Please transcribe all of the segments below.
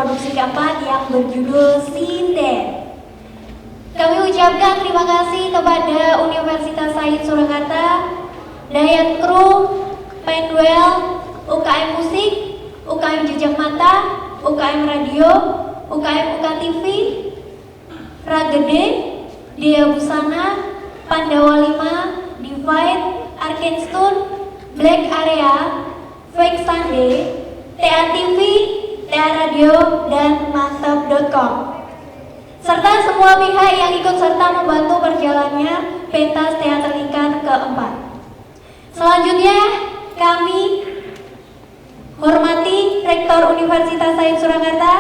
produksi keempat yang berjudul Sinden. Kami ucapkan terima kasih kepada Universitas Said Surakarta, Dayat Kru, Penwell, UKM Musik, UKM Jejak Mata, UKM Radio, UKM UKTV, Ragede, Dia Busana, Pandawa 5, Divide, Arkenstone, Black Area, Fake Sunday, TA TV, TA Radio, dan Mantap.com, serta semua pihak yang ikut serta membantu berjalannya pentas teater tingkat keempat. Selanjutnya kami hormati Rektor Universitas Said Surakarta,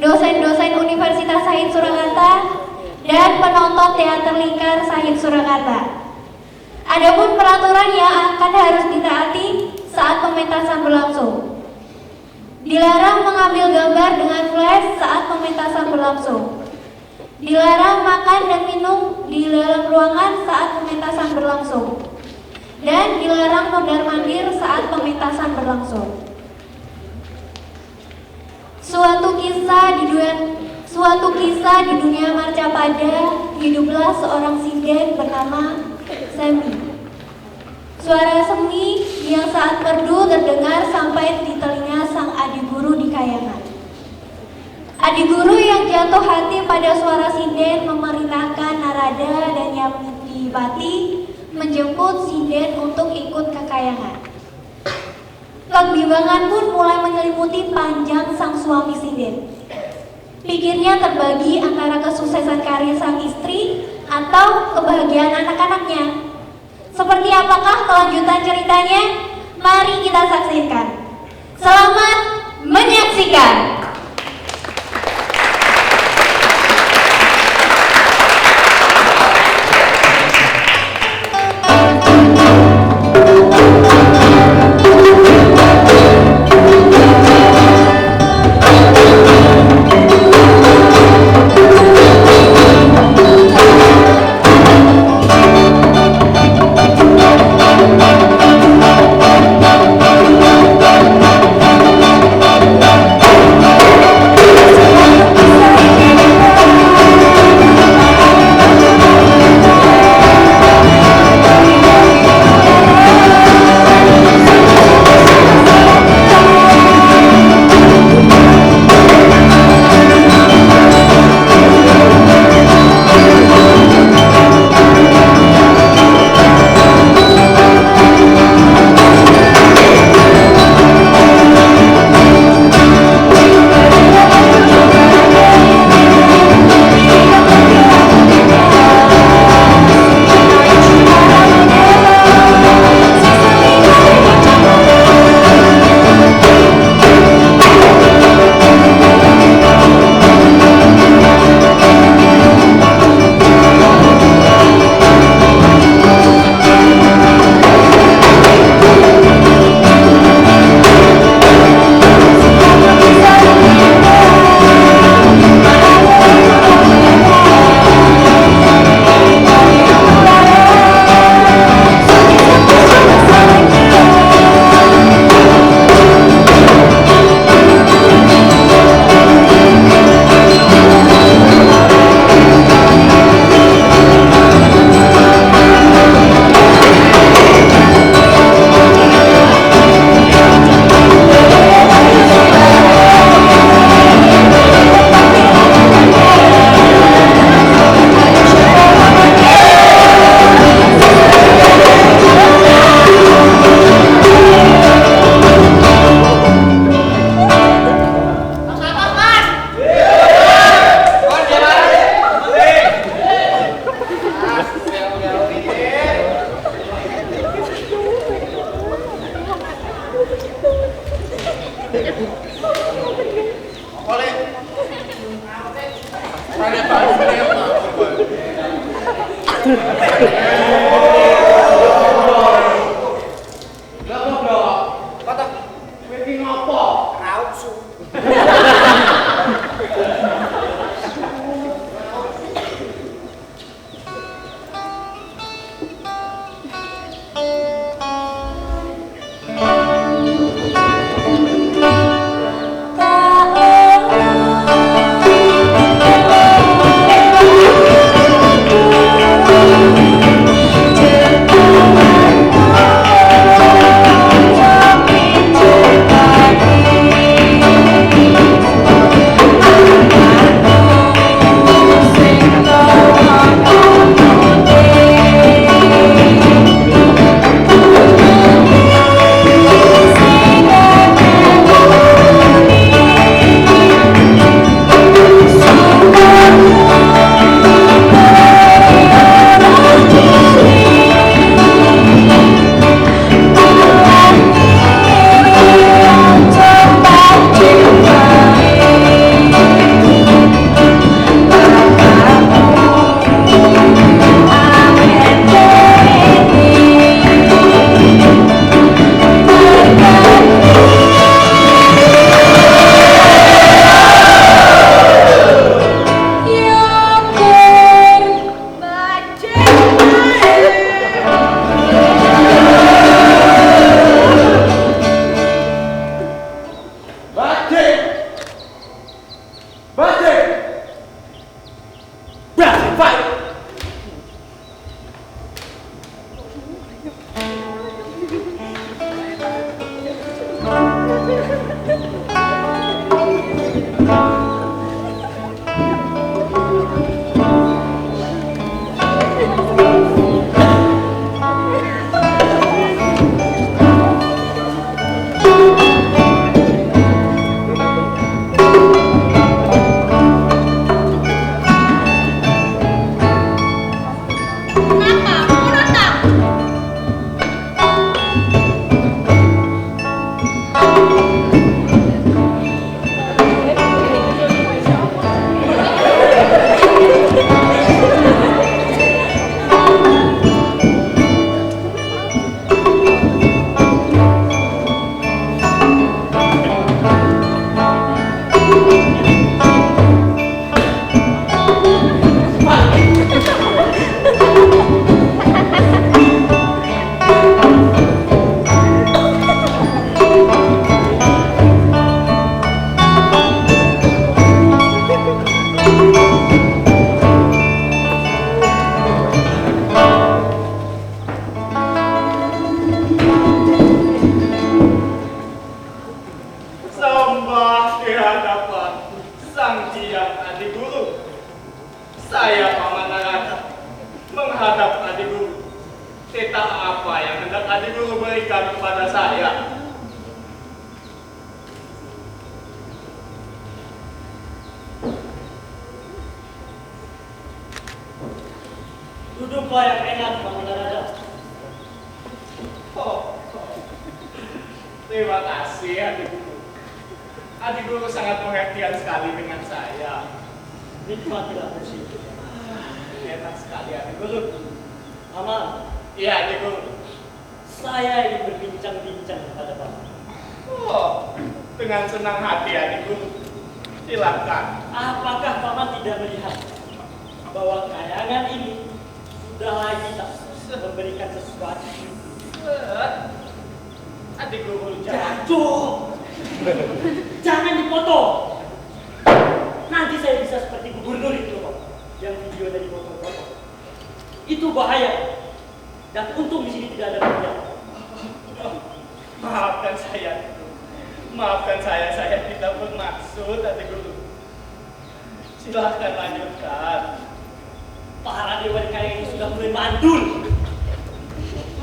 dosen-dosen Universitas Said Surakarta, dan penonton teater lingkar Said Surakarta. Adapun peraturan yang akan harus ditaati saat pementasan berlangsung. Dilarang mengambil gambar dengan flash saat pementasan berlangsung. Dilarang makan dan minum di dalam ruangan saat pementasan berlangsung. Dan dilarang mondar-mandir saat pementasan berlangsung. Suatu kisah di dunia marcapada, hiduplah seorang sinden bernama Semi. Suara semi yang saat merdu terdengar sampai di telinga sang adik guru di Kayangan. Adik guru yang jatuh hati pada suara sinden memerintahkan Narada dan Yamdipati menjemput sinden untuk ikut ke Kayangan. Kebimbangan pun mulai menyelimuti panjang sang suami sinden. Pikirnya terbagi antara kesuksesan karir sang istri atau kebahagiaan anak-anaknya. Seperti apakah kelanjutan ceritanya? Mari kita saksikan. Selamat menyaksikan. Tak Saya Paman Narada menghadap adik guru. Titah apa yang hendak adik guru berikan kepada saya? Duduklah yang enak, Paman Narada. Terima kasih adik guru. Adik guru sangat pengertian sekali dengan saya. Nikmatilah musik. Enak sekali adik guru. Paman, Iya adik guru. saya ingin berbincang-bincang kepada Paman. Dengan senang hati adik guru. Silakan. Apakah Paman tidak melihat bahwa kayangan ini sudah lagi tak memberikan sesuatu? Adik guru jangan. Jatuh! Jangan dipotong! Nanti saya bisa seperti gubernur itu, Pak, yang video dari potong-potong. Itu bahaya. Dan untung di sini tidak ada penjara. Maafkan saya. Maafkan saya tidak bermaksud adik guru. Silahkan lanjutkan. Para dewa di kayak ini sudah mulai mandul.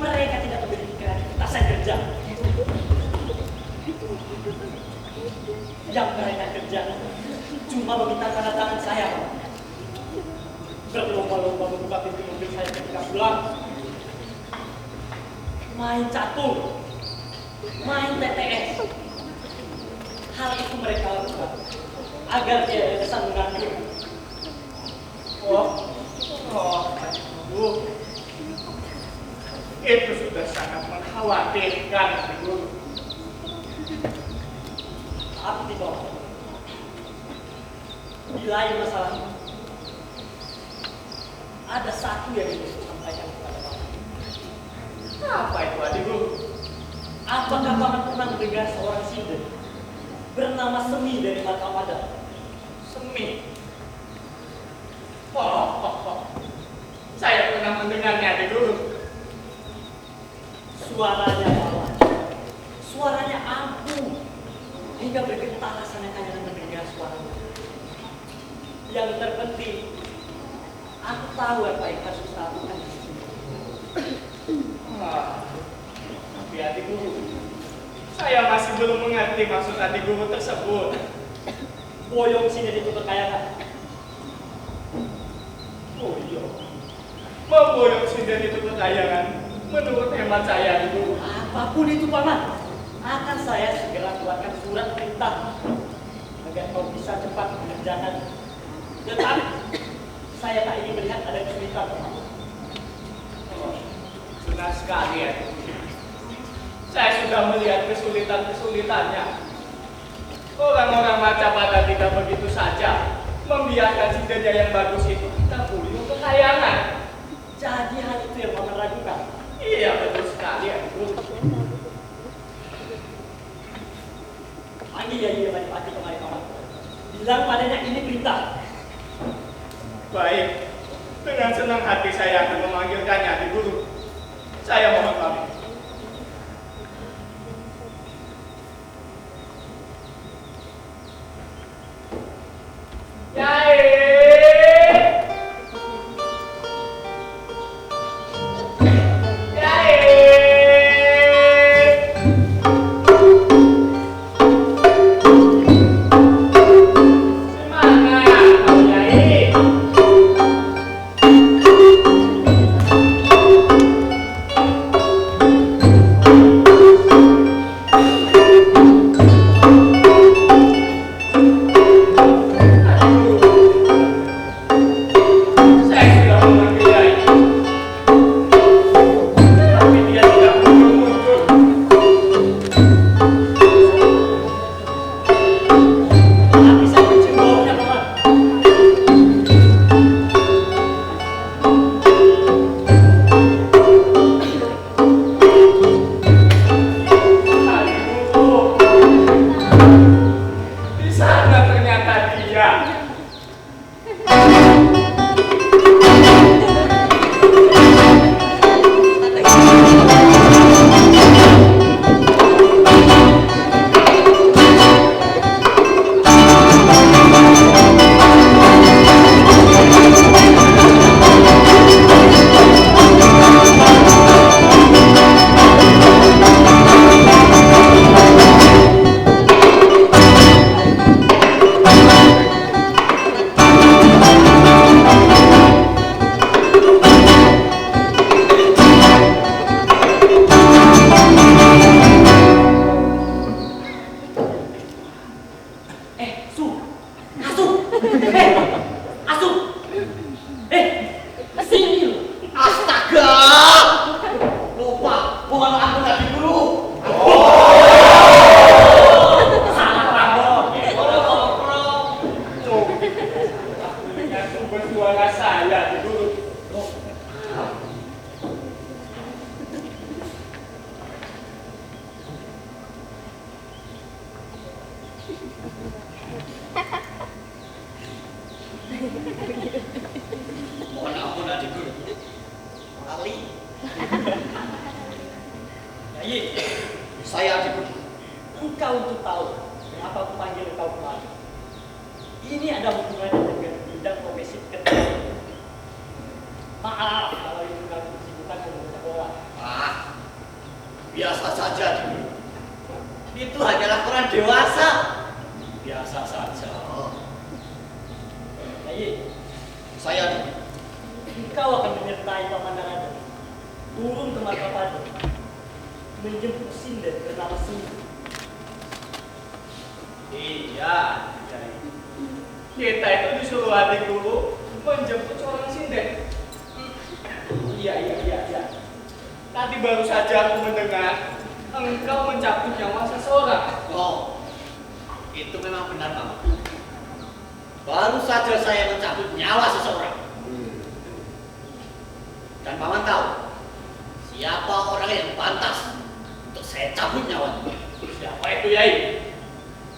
Mereka tidak memiliki kreativitas kerja. Yang mereka kerjakan cuma meminta tanda tangan saya. Berlomba-lomba membuka pintu mobil saya ketika pulang. Main catur, main TTS. Hal itu mereka lakukan agar dia bisa mengambil. Aduh. Itu sudah sangat mengkhawatirkan adik guru. Tapi tidak. Di lain masalah ini, ada satu yang ingin saya sampaikan kepada Paman. Apa itu adik guru? Apakah Paman pernah mendengar seorang sinden bernama Semi dari Matapada? Semi. Saya pernah mendengarnya adik guru. Suaranya Paman, suaranya ampuh hingga bergetar rasanya kayak mendengar suaranya. Yang terpenting, aku tahu apa yang harus kita lakukan di sini. Tapi adik guru, saya masih belum mengerti maksud adik guru tersebut. Boyong sini itu kekayaan. Oh iya, memboyong sinden itu kekayangan. Menurut hemat saya adik guru. Apapun itu Paman, akan saya segera keluarkan surat perintah agar kau bisa cepat mengerjakan. Tetapi saya tak ingin melihat ada kesulitan, Paman. Benar sekali ya. Saya sudah melihat kesulitan-kesulitannya. Orang-orang Macapada tidak begitu saja membiarkan sindennya yang bagus itu kita bunuh kekayangan. Jadi hal itu yang Paman ragukan. Iya betul sekali ya guru. Panggil ya Adipati kemari Paman. Bilang padanya ini perintah. Baik, dengan senang hati saya akan memanggilkannya di guru. Saya mohon pamit. saya di Guru. Mohon ampun adik guru. Ali. Nyai, saya adik guru. Engkau untuk tahu kenapa aku panggil engkau kemari. Ini ada hubungannya dengan bidang profesi kedua. Maaf kalau itu mengganggu kesibukan pemerintah orang. Biasa saja adik guru. Itu hanyalah orang dewasa. Biasa saja. Nyai, saya engkau akan menyertai Paman Narada turun ke Martapura menjemput sinden bernama Sungguh. Iya. Kita itu disuruh adik guru menjemput seorang sinden. Iya. Tadi baru saja aku mendengar engkau mencabut nyawa seseorang. Oh, itu memang benar, Paman. Baru saja saya mencabut nyawa seseorang. Dan Paman tahu siapa orang yang pantas untuk saya cabut nyawa. Siapa itu, Yai?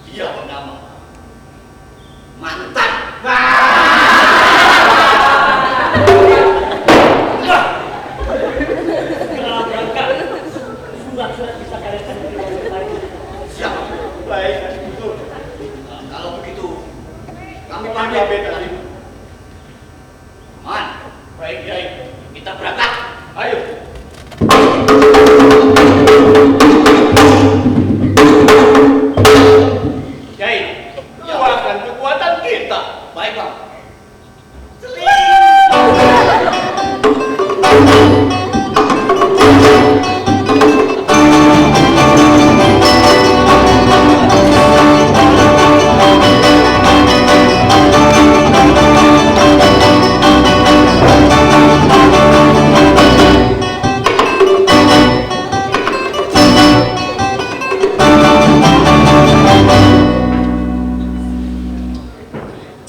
Dia bernama Mantan. Surat-surat bisa kalian sendiri lagi. Siap. Baik, itu. Kalau begitu, kami Kami pamit. beda. Man, Baik, Yai. kita berangkat. Ayo. Yai, keluarkan kekuatan kita. Baik, Bang.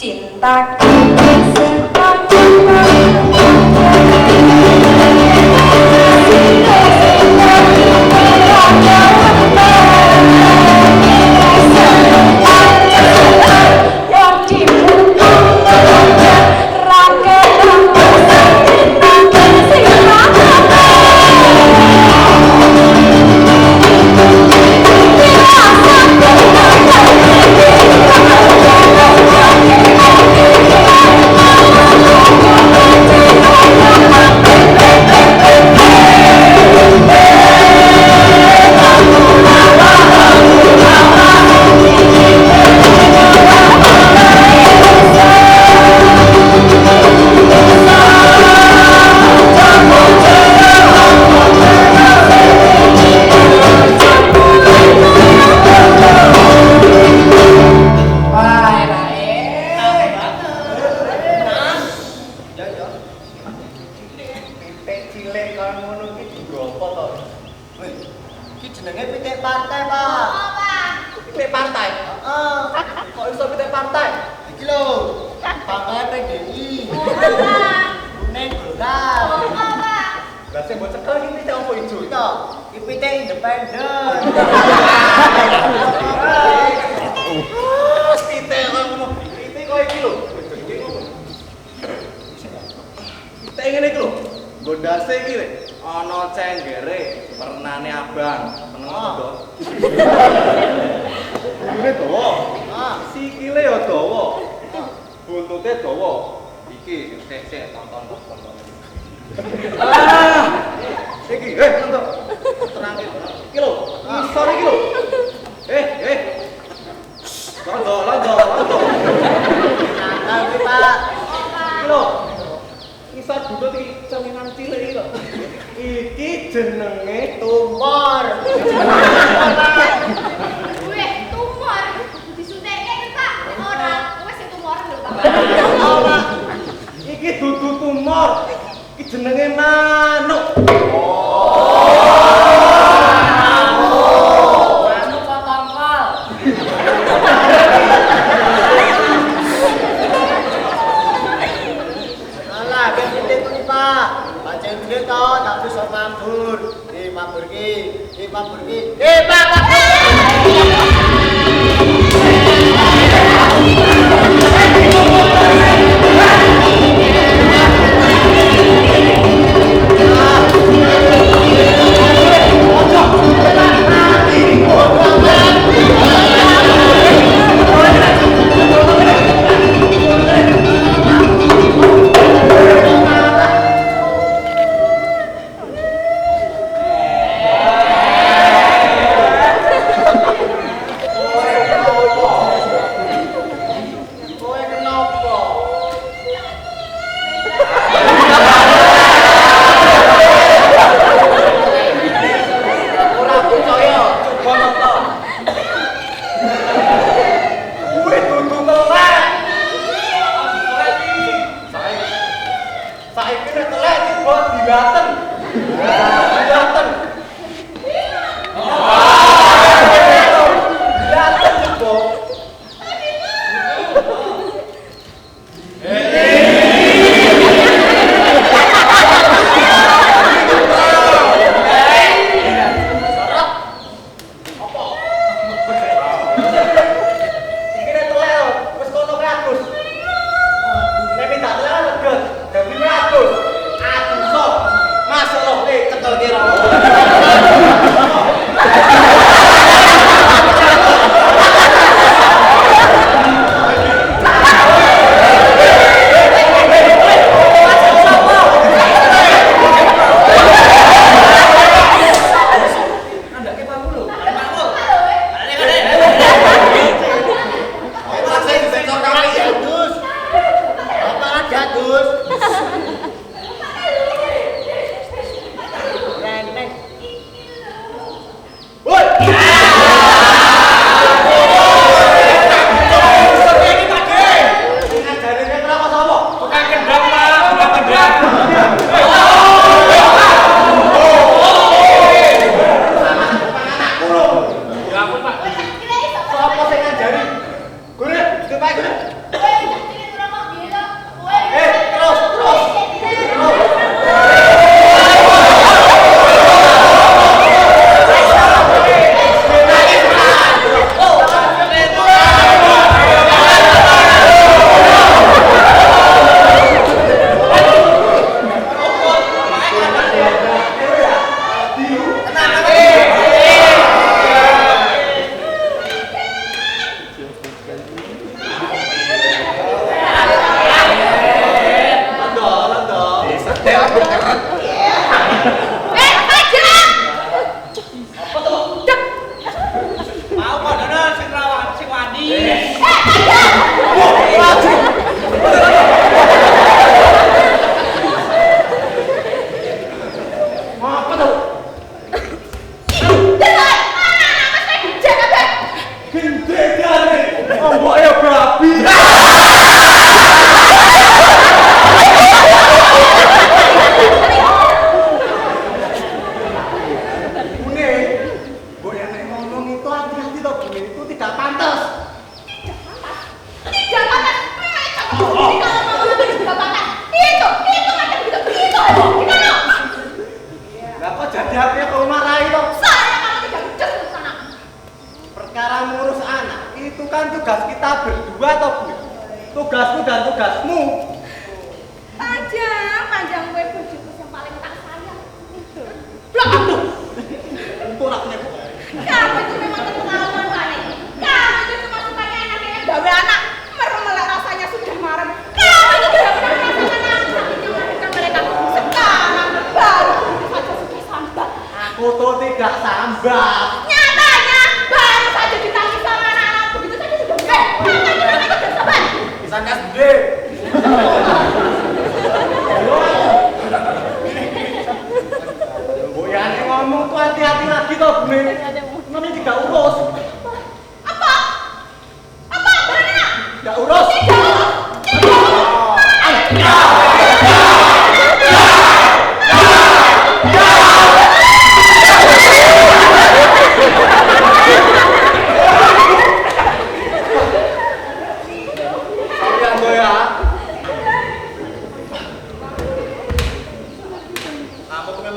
Cinta Pak. Pancen duwe to tak bisa mabur. Mabur ki. Pak.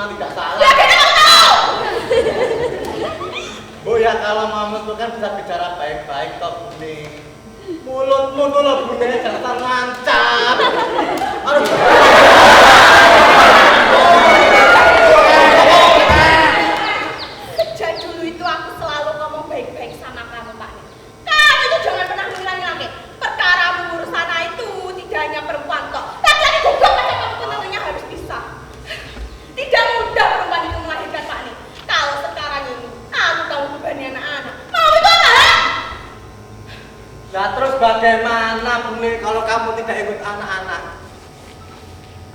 memang tidak salah. Ya beda kamu tahu. Bu ya kalau mau itu kan bisa bicara baik-baik toh Bune. Mulutmu tuh loh Bune jangan ngancam. Aduh. Sejak dulu itu aku selalu ngomong baik-baik sama kamu, Pak. Kamu itu jangan pernah mengulangi-ulangi. Perkara mengurus anak itu tidak hanya perempuan kok. Laki-laki juga macam kamu pun tentunya harus bisa. Tidak mudah perempuan itu melahirkan, Pak. Kalau sekarang ini aku tahu bebannya anak-anak. Mau itu apa? Nah terus bagaimana Bune kalau kamu tidak ikut anak-anak?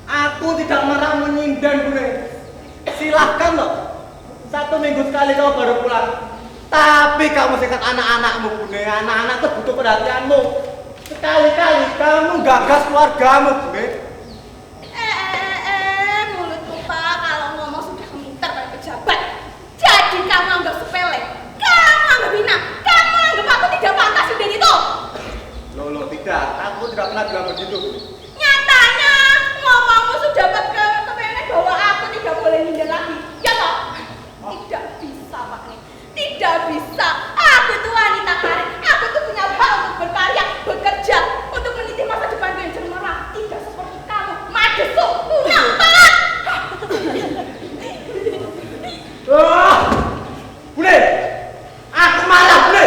Aku tidak marah menyindan Bune. Silahkan loh. 1 minggu sekali kau baru pulang. Tapi kamu sikat anak-anakmu Bune. Anak-anak itu butuh perhatianmu. Sekali-kali kamu gagas keluargamu Bune. Mulutmu, Pak, kalau ngomong sudah minter kayak pejabat. Jadi kamu anggap sepele. Kamu anggap hina. Kamu anggap aku tidak pantas sudah itu. Loh, tidak. Aku tidak pernah bilang begitu. Nyatanya ngomongmu sudah kepengen bahwa aku tidak boleh nyindir lagi. Ya toh? Tidak bisa, Pak. Tidak bisa. Aku itu wanita karir. Aku tuh punya hak untuk berkarya, bekerja, untuk meniti masa depanku yang cemerlang. Tidak seperti kamu, madesuk, nampak. Wah, Bune, aku marah Bune.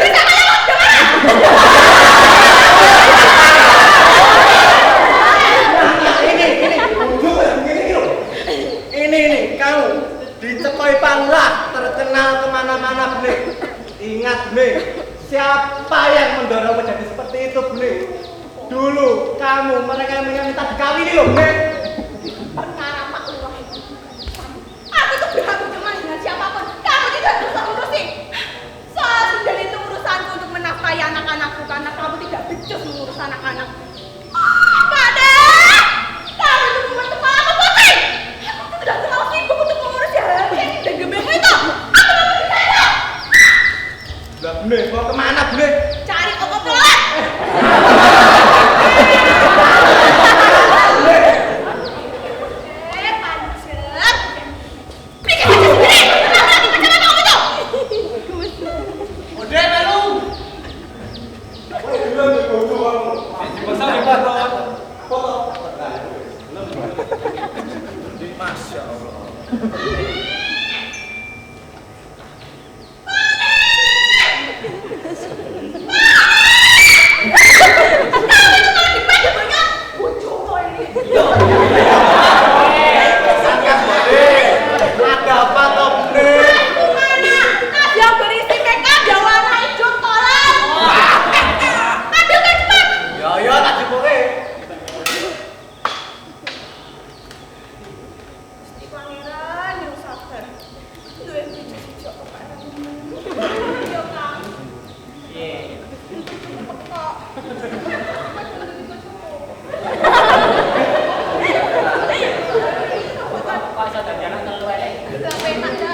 Ini kamu dicepoi Panglurah terkenal kemana-mana Bune. Ingat Bune, siapa yang mendorong menjadi seperti itu Bune? Dulu kamu mereka yang minta dikawini loh Bune. Perkara Pak Lurah itu. Aku tuh berhak berteman dengan siapapun. Kamu tidak bisa ngurusi. Soal sudah itu urusanku untuk menafkahi anak-anakku karena kamu tidak becus mengurus anak-anak. Pak Dek, kamu itu bukan kepala putri. Aku tuh tidak terlalu sibuk untuk mengurus hati dan gemengmu itu. Aku tidak bisa. Lah Bune, mau kemana Bune? Cari koko pelan. Pancet. Bikin aja sendiri. Kenapa pacaran kamu itu? Udah melu. Masya Allah. Ada apa toh Bune? Mana? Nasi yang berisi makeup yang warna hijau tolong. Ambilkan cepat. Ya tak cukupe. Gusti Pangeran yang sabar. Duwe bojo kok Pak. Yo Kang. Kok. Kok iso dadi anak telu ae? Gak penak ya.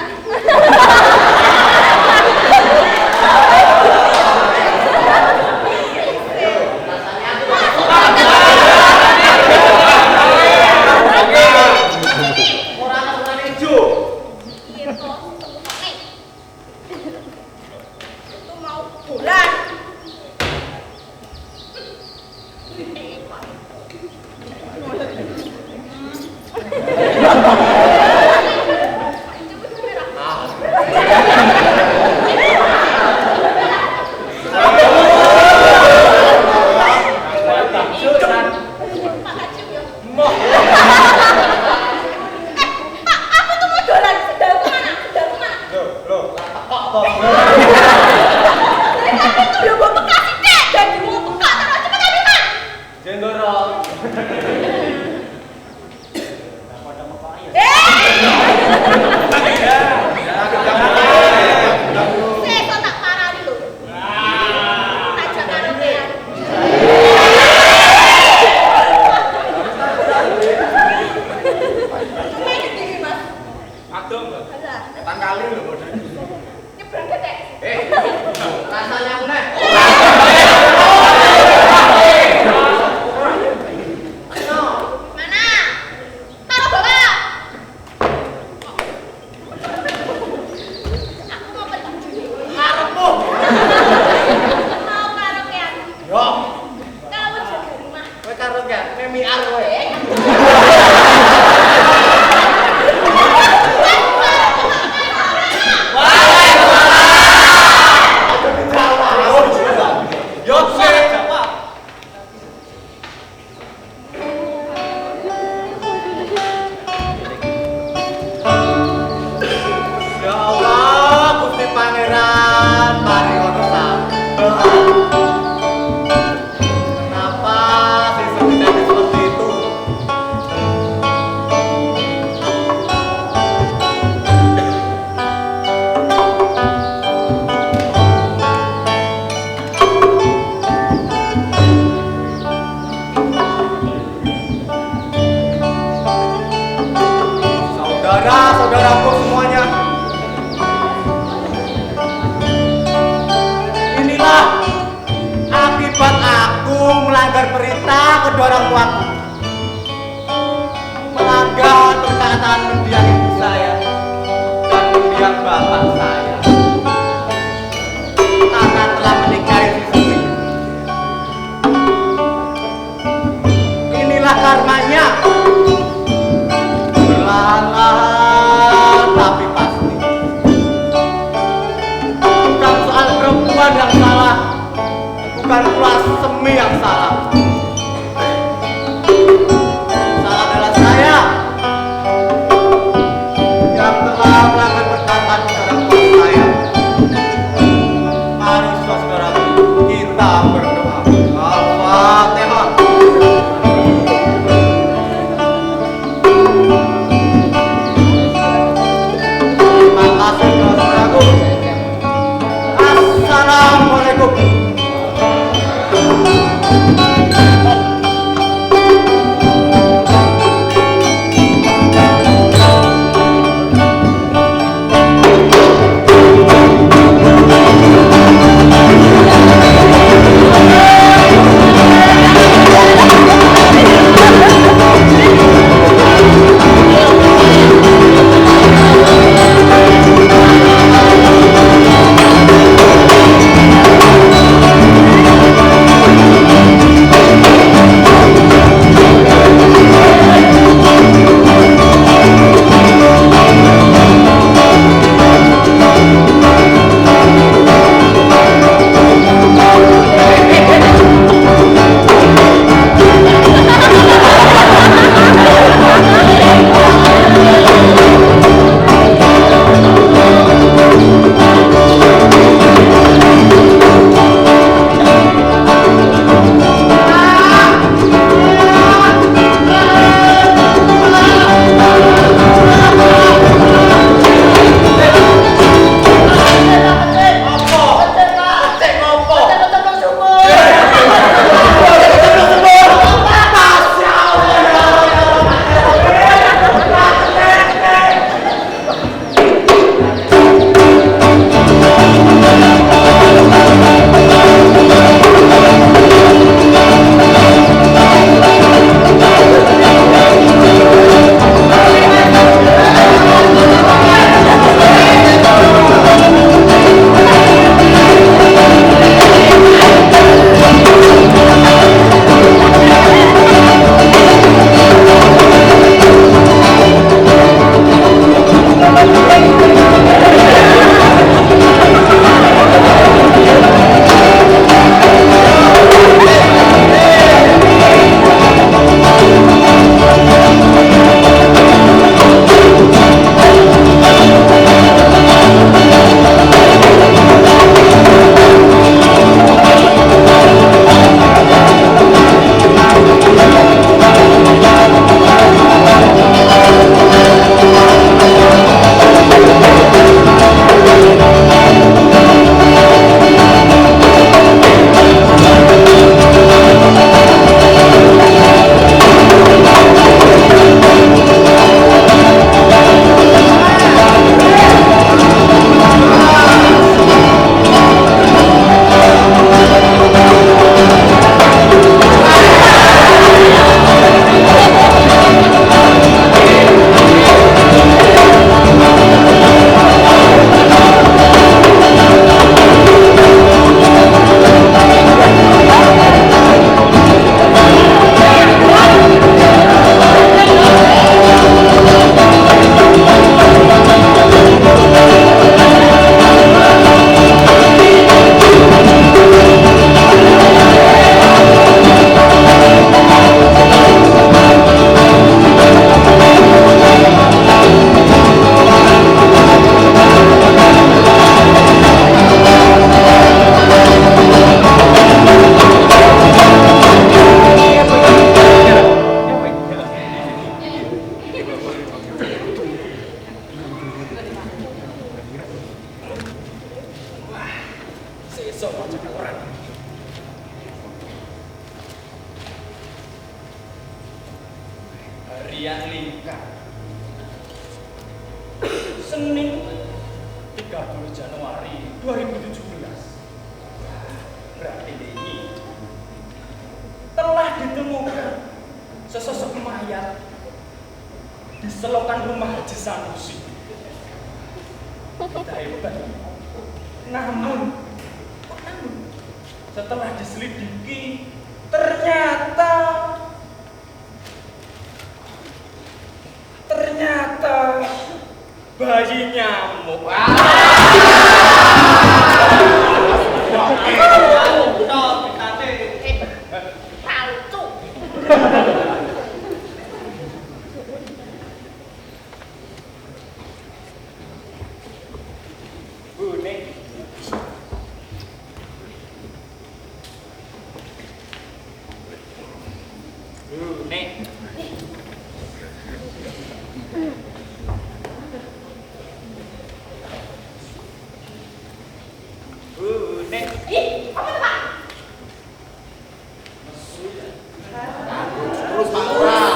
Orang orang hijau. Iya toh, oke. Itu mau bulan. Pak Haji ya. Pak, aku tuh mau jualan sendal kemana? Sendal kemana? Loh, kok toh? Jadi aku tuh udah bawa bekas sih, dan mau bekas terus cepet ambilkan. Jendoro. Saya tak parah dulu. Aja karenya. Main gini Mas. Adem, Mbak. Alah, Tangkali lho bodoh. nyebrang ketek. Rasanya aku nek. Mana? Taruh bawah. saudara-saudaraku semuanya, inilah akibat aku melanggar perintah kedua orang tuaku, melanggar perkataan mendiang ibu saya dan mendiang bapak saya, karena telah menikahi si Sumi. Inilah karmanya, berlahan-lahan tapi pasti. Bukan soal perempuan yang salah, bukan pula Semi yang salah. Salah adalah saya yang telah melanggar perkataan orang tua saya. Mari saudaraku, kita berdoa. Al-Fatihah. Terima kasih saudaraku. Assalamualaikum. Rian Lingkar. Senin 30 Januari 2017. Berarti ini telah ditemukan sesosok mayat di selokan rumah Haji Sanusi. Kita hebat. Namun setelah diselidiki ternyata bayi nyamuk. Palsu. Nek. Nek. Ih, apa tuh, Pak? Terus Pak Lurah.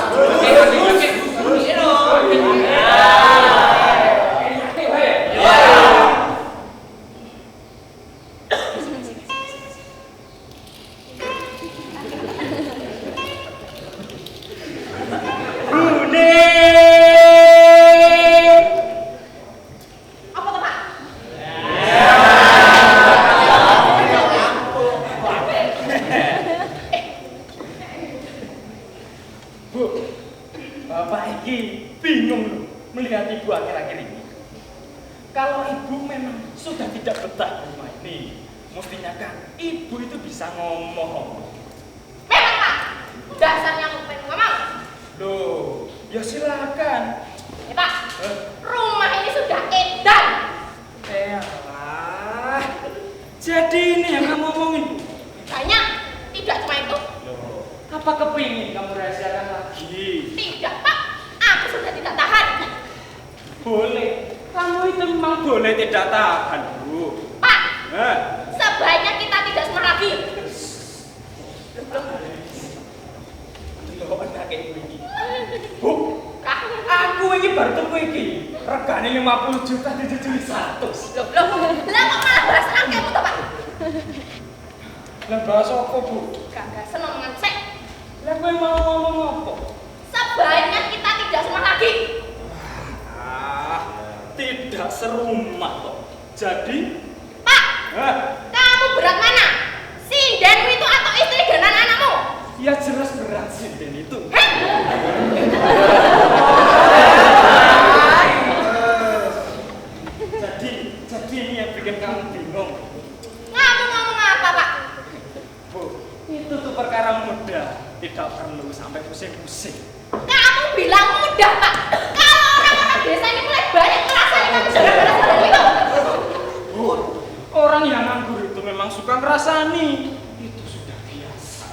Apa tuh, Pak? Bu, Bapak iki bingung loh melihat ibu akhir-akhir ini. Kalau ibu memang sudah tidak betah di rumah ini, mestinya kan ibu itu bisa ngomong. Memang, Pak. Dasarnya aku pengen ngomong. Loh, ya silakan. Pak, rumah ini sudah edan. Jadi ini yang kamu omongin, Bu? Banyak, tidak cuma itu. Loh, apa kepingin kamu rahasiakan lagi? Tidak, Pak. Aku sudah tidak tahan. Boleh, kamu itu memang boleh tidak tahan, Bu. Pak, Hah? sebaiknya kita tidak semua lagi. Loh, anak ibu ini. Bu, Kak, aku ini baru tuku iki. Regane 50 juta dijejeli 100. loh, lah kok malah bahas angkemu toh, Pak? Lah bahas apa, Bu? Gak seneng dengan sek. Lah kowe mau ngomong apa? Sebaiknya kita tidak semua lagi. Tidak serumah toh. Jadi, Pak, hah? kamu berat mana? Si Denmu itu atau istri dan anak-anakmu? Ya jelas berat sih Den itu. Heh? Jadi ini yang bikin kamu bingung. Kamu ngomong apa, Pak? Bu, itu tuh perkara mudah. Tidak perlu sampai pusing-pusing. Kamu bilang mudah, Pak. Kalau orang-orang desa ini mulai banyak ngerasain kamu saudara-saudara itu. Bu, orang yang nganggur itu memang suka ngerasani. Itu sudah biasa.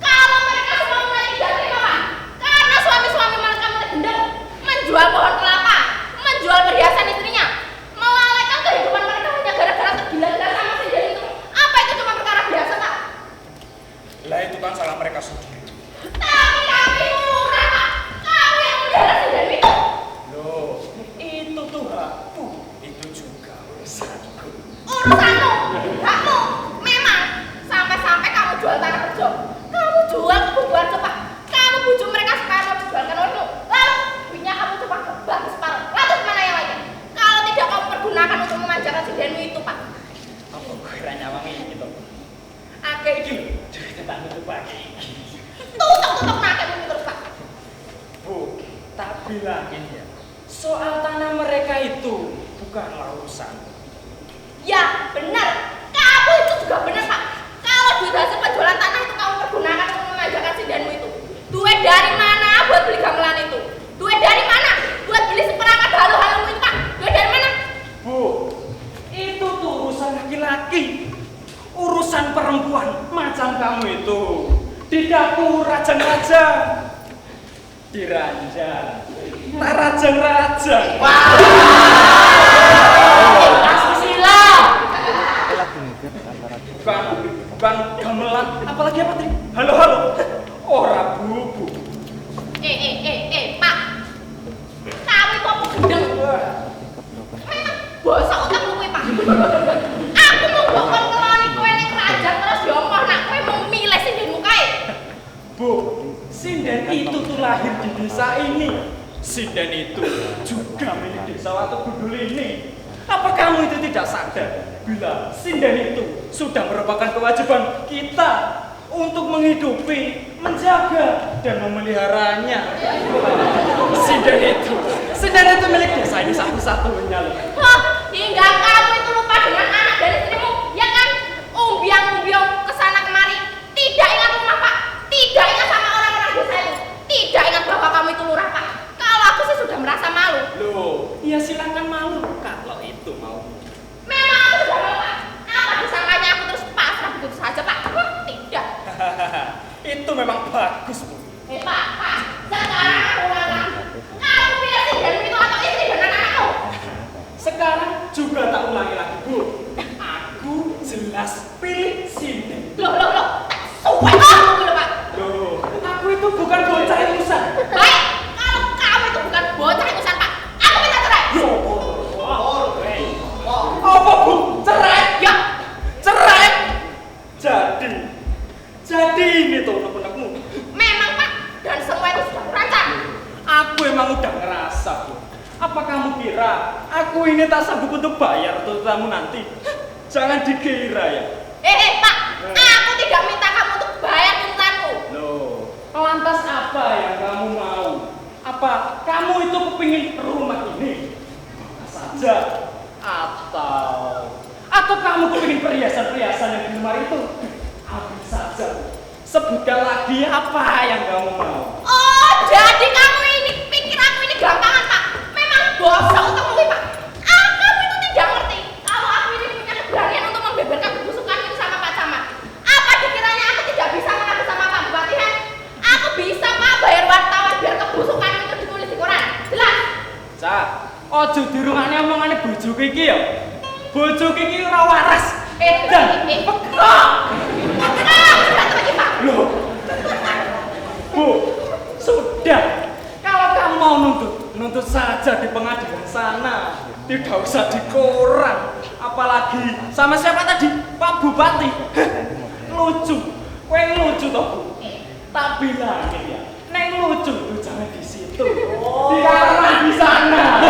Kalau mereka semua mulai tidak terima, Pak. Karena suami-suami mereka mulai gendeng, menjual pohon kelapa, menjual perhiasan istrinya, melalaikan kehidupan mereka hanya gara-gara tergila-gila sama si Denny itu. Apa itu cuma perkara biasa, Pak? Lah itu kan salah mereka sendiri. Tapi kami murah, Pak. Kamu yang melihara si Denny itu. Loh, itu tuh hakku. Itu juga urusanku. Urusanmu, hakmu. Memang sampai-sampai kamu jual tanah kerja, kamu jual kebutuhan coba, kamu bujuk mereka supaya mau dijualkan olehmu. Lalu duitnya kamu coba bagi separuh. Lalu mana yang lainnya? Kalau tidak kamu pergunakan untuk memanjakan si Denmu itu, Pak. Apa kira nyawang ini gitu? Akeh iki cerita tak nutup lagi. Tutup nakemu terus, Pak. Bu, tak bilangin ya. Soal tanah mereka itu bukanlah urusan. Ya, benar. Kamu itu juga benar, Pak. Kalau duit hasil penjualan tanah itu kamu pergunakan untuk memanjakan si Denmu itu. Duit dari mana buat beli gamelan itu? Duit dari mana buat beli seperangkat halu-halumu itu, Pak? Duit dari mana? Bu, itu tuh urusan laki-laki. Urusan perempuan macam kamu itu di dapur rajang-rajang, di ranjang, tak rajang-rajang. Asusila. Bukan gamelan, apalagi apa tadi? Halo, ora bubu. Pak. Kamu itu apa gendeng? Aku mau mbok ngeloni kowe ning kerajaan terus yo omah nak kowe mau milih sindenmu kae. Bu, sinden itu tuh lahir di desa ini. Sinden itu juga milik desa Watu Gundul ini. Apa kamu itu tidak sadar bila sinden itu sudah merupakan kewajiban kita untuk menghidupi, menjaga, dan memeliharanya? Sinden itu milik desa ini satu-satunya loh. Hah, hingga kamu itu lupa dengan anak dari istrimu, ya kan? Umbiang-umbiang kesana kemari, tidak ingat rumah Pak, tidak ingat sama orang-orang desa itu, tidak ingat bahwa kamu itu lurah Pak. Kalau aku sih sudah merasa malu. Loh, ya silakan malu kalau itu mau. Memang aku sudah malu Pak. Apa disangkanya aku terus pasrah begitu saja Pak? Tidak. Itu memang bagus, Bu. Pak, sekarang aku ulang. Kamu pilih sindenmu itu atau istri dan anak-anakmu? Sekarang juga tak ulangi lagi, Bu. Aku jelas pilih sinden. Loh. Suwe kamu gitu Pak. Loh, aku itu bukan bocah ingusan. Baik, kalau kamu itu bukan bocah ingusan Pak, aku minta cerai. Apa, Bu? Cerai? Ya, Cerai? Jadi ini tuh unek-unekmu. memang Pak, dan semua itu sudah terancam. Aku emang udah ngerasa, Bu. Apa kamu kira aku ini tak sanggup untuk bayar tuntutanmu nanti? Jangan dikira ya. Pak, aku tidak minta kamu untuk bayar tuntutanku. Loh, lantas apa yang kamu mau? Apa kamu itu kepingin rumah ini? Saja. Atau kamu kepingin perhiasan-perhiasan yang di lemari itu? Ambil saja. Sebutkan lagi apa yang kamu mau. Oh, jadi kamu ini pikir aku ini gampangan Pak? Memang bosok utangmu Pak. Kamu itu tidak ngerti kalau aku ini punya keberanian untuk membeberkan kebusukan itu sama Pak Camat. Apa dikiranya aku tidak bisa mengadu sama Pak Bupati? Aku bisa Pak bayar wartawan biar kebusukan itu ditulis di koran. Jelas? Cak, ojo dirungane omongane bojo iki ya. Bojo iki ora waras. Edan. Loh. Bu, sudah. Kalau kamu mau nuntut saja di pengadilan sana. Tidak usah di koran. Apalagi sama siapa tadi? Pak Bupati. Lucu. Kowe lucu toh, Bu. Tak bilangin ya. Neng lucu itu jangan di situ. Di kamar di sana.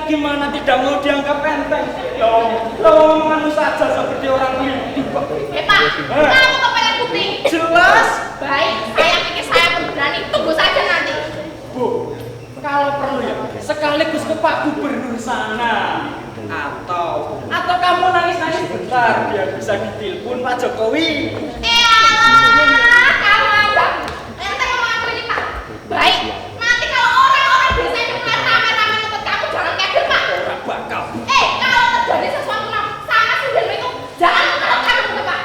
Gimana tidak mau dianggap enteng? Loh, omonganmu saja seperti orang lidik, Pak. Pak, kamu kepengen bukti? Jelas. Baik, saya pikir saya pun berani. Tunggu saja nanti. Bu, kalau perlu ya, sekaligus ke Pak Gubernur sana. Atau kamu nangis-nangis bentar biar bisa ditelepon Pak Jokowi. Kamu anggap enteng ngomong aku ini Pak. Baik, nanti kalau orang-orang desa ini mulai rame-rame nuntut kamu, jangan kegel Pak. Orang bakal. Kalau terjadi sesuatu sama sindenmu itu, jangan mengharapkan aku Pak.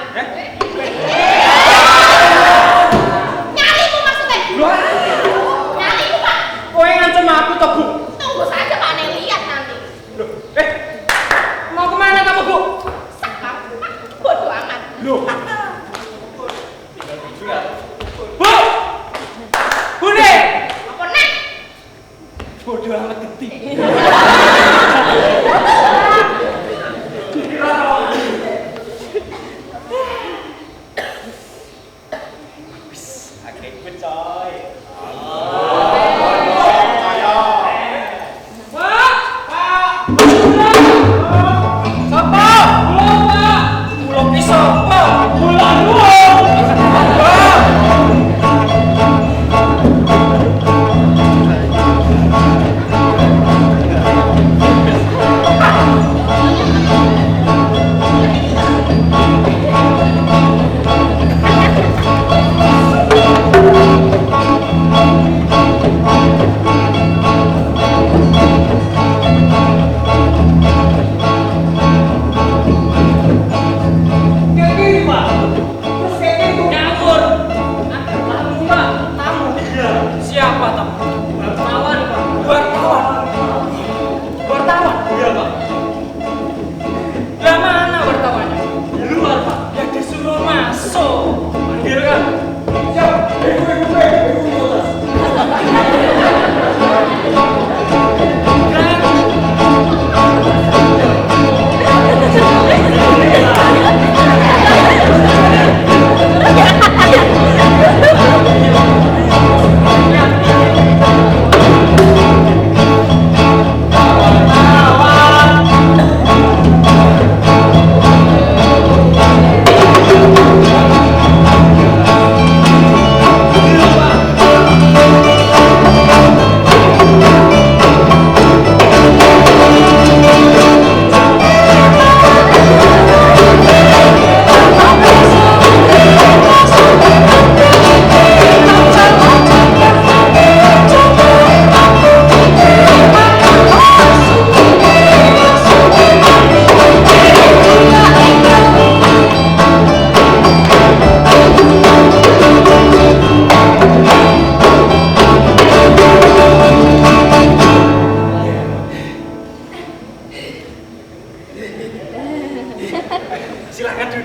Nyalimu maksudnya? Nyalimu Pak. Kowe ngancam aku toh, Bu? Tunggu saja Pak, Nek lihat nanti. Loh, mau kemana kamu, Bu? Sakar, bodoh amat. Loh. Bu! Bude! Apa Nek? Bodoh amat gede. Sapa? Kula, Pak. Kula ki sapa?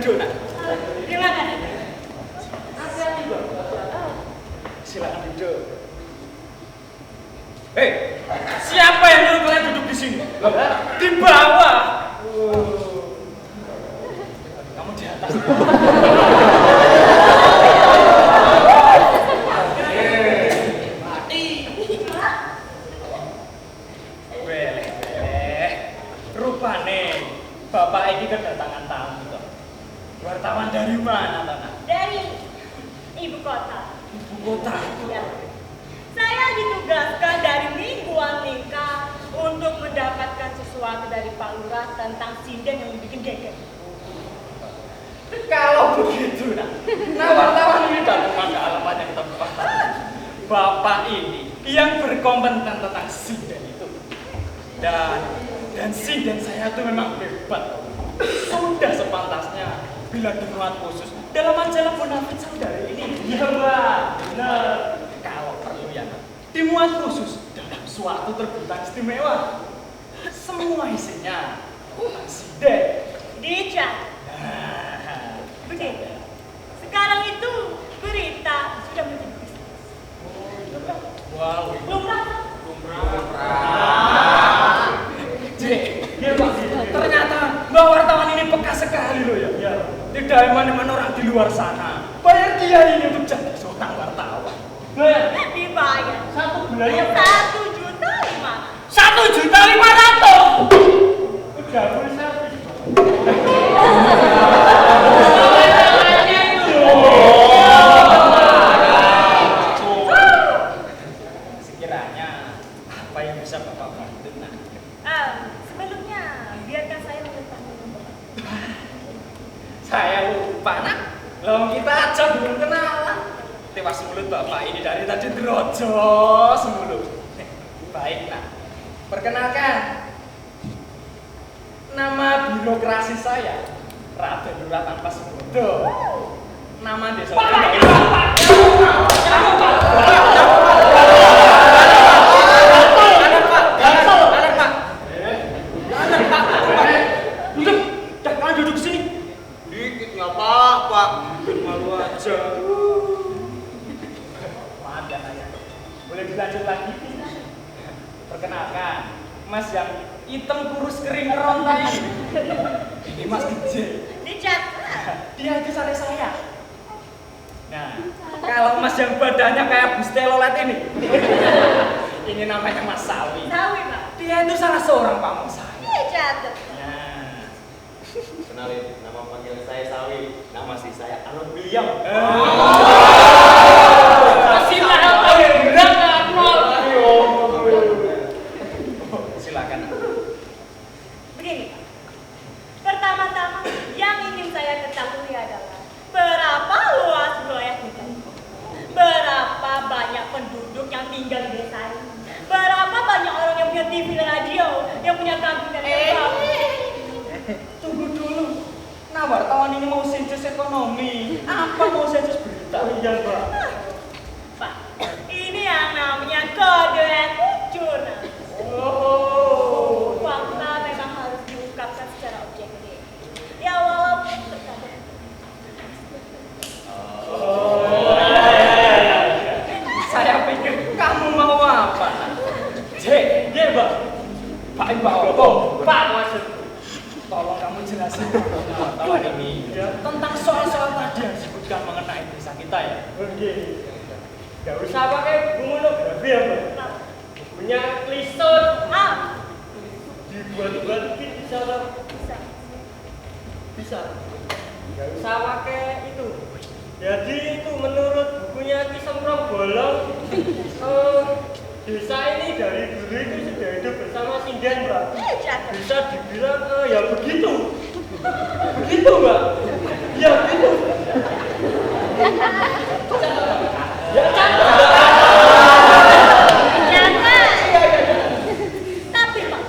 duduk nak. Terima kasih. Hati-hati bang. Silakan duduk. Hei, siapa yang nyuruh kalian duduk di sini? Di bawah. Kamu di atas. Mati. Rupane bapak ini kedatangan tamu toh. Wartawan dari mana Tanah? Dari ibu kota. Ibu kota. Ya. Saya ditugaskan dari mingguan Nika untuk mendapatkan sesuatu dari Pak Lurah tentang sinden yang bikin geger. Kalau begitu nah wartawan ini datang ke alamat yang kita buka. Bapak ini yang berkompeten tentang sinden itu. Dan sinden saya itu memang hebat. Sudah sepantasnya bila dimuat khusus dalam majalah Bonafit saudari ini. Iya mbak, benar. Kalau perlu ya, dimuat khusus dalam suatu terbitan istimewa. Semua isinya tentang sinden. Dicat. Begini, sekarang itu berita sudah menjadi bisnis. Wow. Lumrah. Ternyata Mbak wartawan ini peka sekali loh ya. Tidak eman-eman orang di luar sana. Bayar dia ini untuk jadi seorang wartawan. Bayar. Dibayar. Satu bulannya 1.500.000. 1.500.000. Udah boleh servis. Sekiranya apa yang bisa Bapak bantu nak? Sebelumnya biarkan saya mengetahui. Saya lupa nak. Loh kita aja belum kenalan. Tewas mulut Bapak ini dari tadi drojo semulut. Baik nak. Perkenalkan. Nama birokrasi saya Raden Lurah tanpa Sebodo. Nama desa Jangan duduk sini. Dikit nggak apa-apa. Malu aja. Maaf ya ayah. Boleh dilanjut lagi? Perkenalkan, Mas yang hitam kurus kering rontai. Ini Mas kecil. Dicat. Dia itu saudara saya. Nah, kalau Mas yang badannya kayak bustelolet ini. Ini namanya Mas Sawi. Sawi, Pak. Dia itu salah seorang pamong saya. Dicat. Nah, Kenalin, nama panggilan saya Sawi. Nama si saya Arnold William. Silakan. Begini, Pak. Pertama-tama yang ingin saya ketahui adalah berapa luas wilayah kita ini? Berapa banyak penduduk yang tinggal di desa ini? Berapa banyak orang yang punya TV dan radio, yang punya kampung dan kebun? Tunggu dulu. Nah, wartawan ini mau sensus ekonomi. Apa mau sensus berita? Oh iya, Mbak. Pak, ini yang namanya kode etik jurnal. Oh. Fakta memang harus diungkapkan secara objektif. Ya walaupun terkadang. Saya pikir kamu mau apa? Iya, Mbak. Pak Ibu, Pak maksud. Tolong kamu jelasin wartawan ini tentang soal-soal tadi yang disebutkan mengenai desa kita ya. Oke. Gak usah pakai monografi ya, Mbak. Punya klison. Dibuat-buat dikit bisa, Mbak. Bisa. Gak usah pakai itu. Jadi itu menurut bukunya Ki Semprong Bolong, desa ini dari dulu itu sudah hidup bersama sinden, Mbak. Bisa dibilang ya begitu. Begitu, Mbak. Ya begitu. Ya cantik. Nyata. Tapi Pak,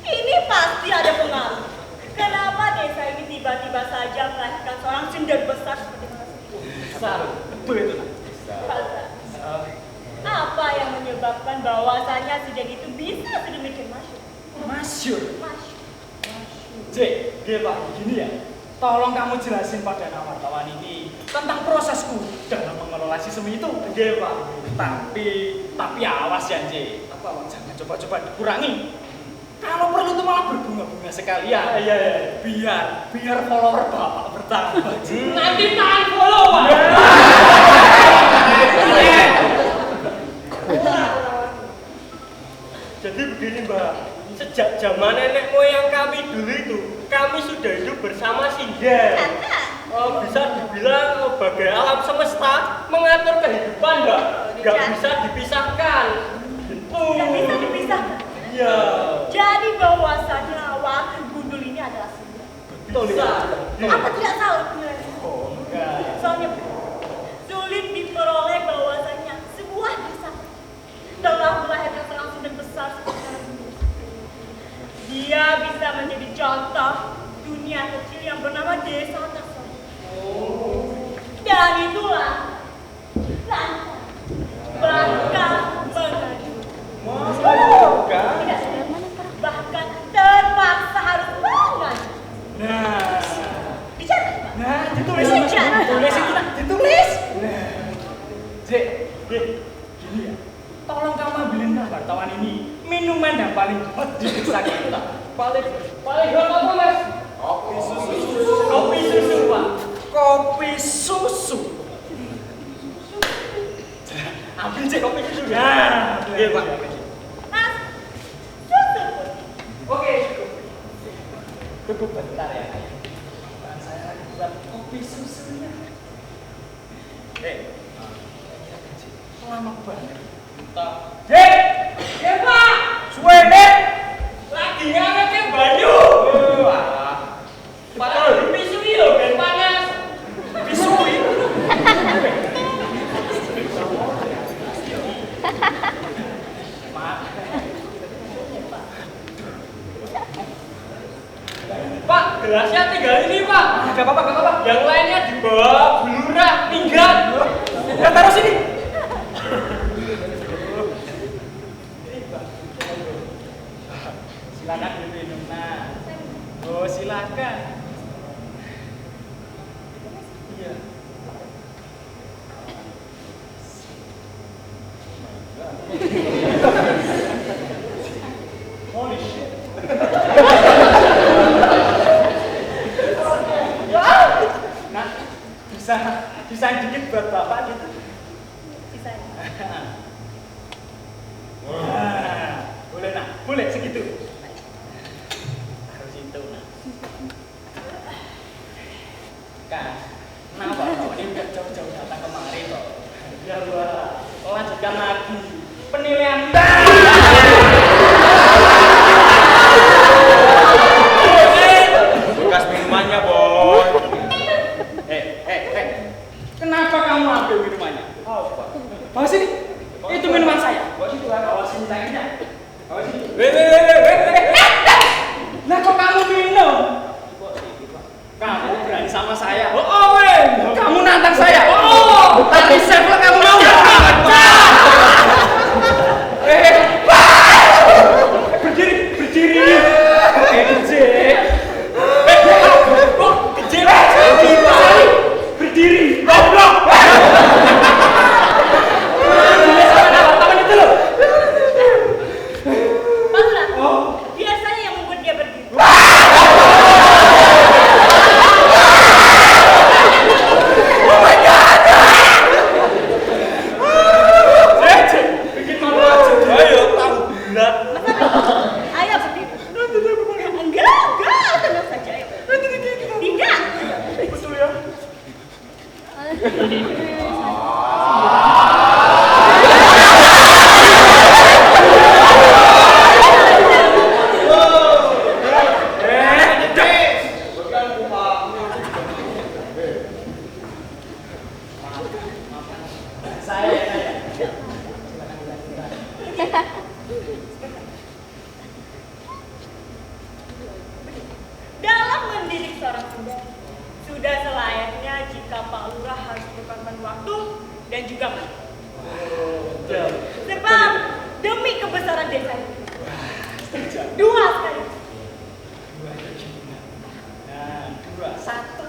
ini pasti ada pengaruh. Kenapa desa ini tiba-tiba saja melahirkan seorang sinden besar seperti Mas? Besar, betul itu. Pak, apa yang menyebabkan bahwasanya sinden itu bisa sedemikian masyhur? Masyur. Masyhur. Dia Pak, gini ya. tolong kamu jelasin pada wartawan ini tentang prosesku dalam mengelola sistem itu. Nggih, Pak. Tapi awas ya, Nje. Jangan coba-coba dikurangi. Kalau perlu tuh malah berbunga-bunga sekalian. Iya. Biar follower Bapak bertambah. Nanti tahan follower. Jadi begini, Mbak. Sejak zaman nenek moyang kami dulu itu, kami sudah hidup bersama Sinda. Bisa dibilang bagai alam semesta mengatur kehidupan, Mbak. Gak bisa dipisahkan. Gitu. Gak bisa dipisahkan. Iya. Jadi bahwasanya wakil gundul ini adalah Sinda. Betul. Apa tidak salah sebenarnya? Oh, enggak. Soalnya sulit diperoleh bahwasanya sebuah desa telah melahirkan seorang Sinda besar seperti Rara Sinding. Dia bisa menjadi contoh dunia kecil yang bernama Desa Tasawuf. Dan itulah langkah bakal mengaju. Bahkan terpaksa harus mengaju. Bicara. Ditulis. Ditulis. Jek, gini ya. Tolong kamu ambilin wartawan ini minuman yang paling hot di desa kita. Paling hot apa, Mas? Kopi susu, Pak. Kopi susu. Ambil cek kopi susu. Nah, Iya, Pak. Mas, susu. Oke, cukup bentar ya. Dan saya lagi buat kopi susunya. Lama banget. Dek! Ya, Pak! Suwene! Lagi ngangetin banyu! Wah. Padahal pisui lho, ben panas. Pisui? Pak, gelasnya tinggal ini, Pak. Gak apa-apa. Yang lainnya dibawa bulurah, minggat. Ya, taruh sini. Silakan diminum. Nah. Oh, silakan. Iya. Holy shit. Nah, bisa dikit buat Bapak gitu. Sisanya. Boleh, Nak. Boleh segitu. Harus itu, Nak. Kak, kenapa kau ini udah jauh-jauh datang kemari toh? Ya, Pak. Lanjutkan lagi penilaian. Bekas minumannya, Boy. Kenapa kamu ambil minumannya? Apa? Bawa sini. Itu minuman saya. Bawa sini tangannya. Bawa sini. Nah, kok kamu minum? Kamu berani sama saya. Kamu nantang saya. Tapi server kamu mau. Berdiri. Berdiri. Goblok. Biasanya yang membuat dia berdiri. Bikin malu aja. Ayo, tahu bulat. Ayo berdiri. Enggak, tenang saja. Ayo. Tidak. Betul ya? Dalam mendidik seorang Sinda, sudah selayaknya jika Pak Lurah harus berkorban waktu dan juga mental. Sebab demi kebesaran desa ini, dua sekali. Nah, 2, 1.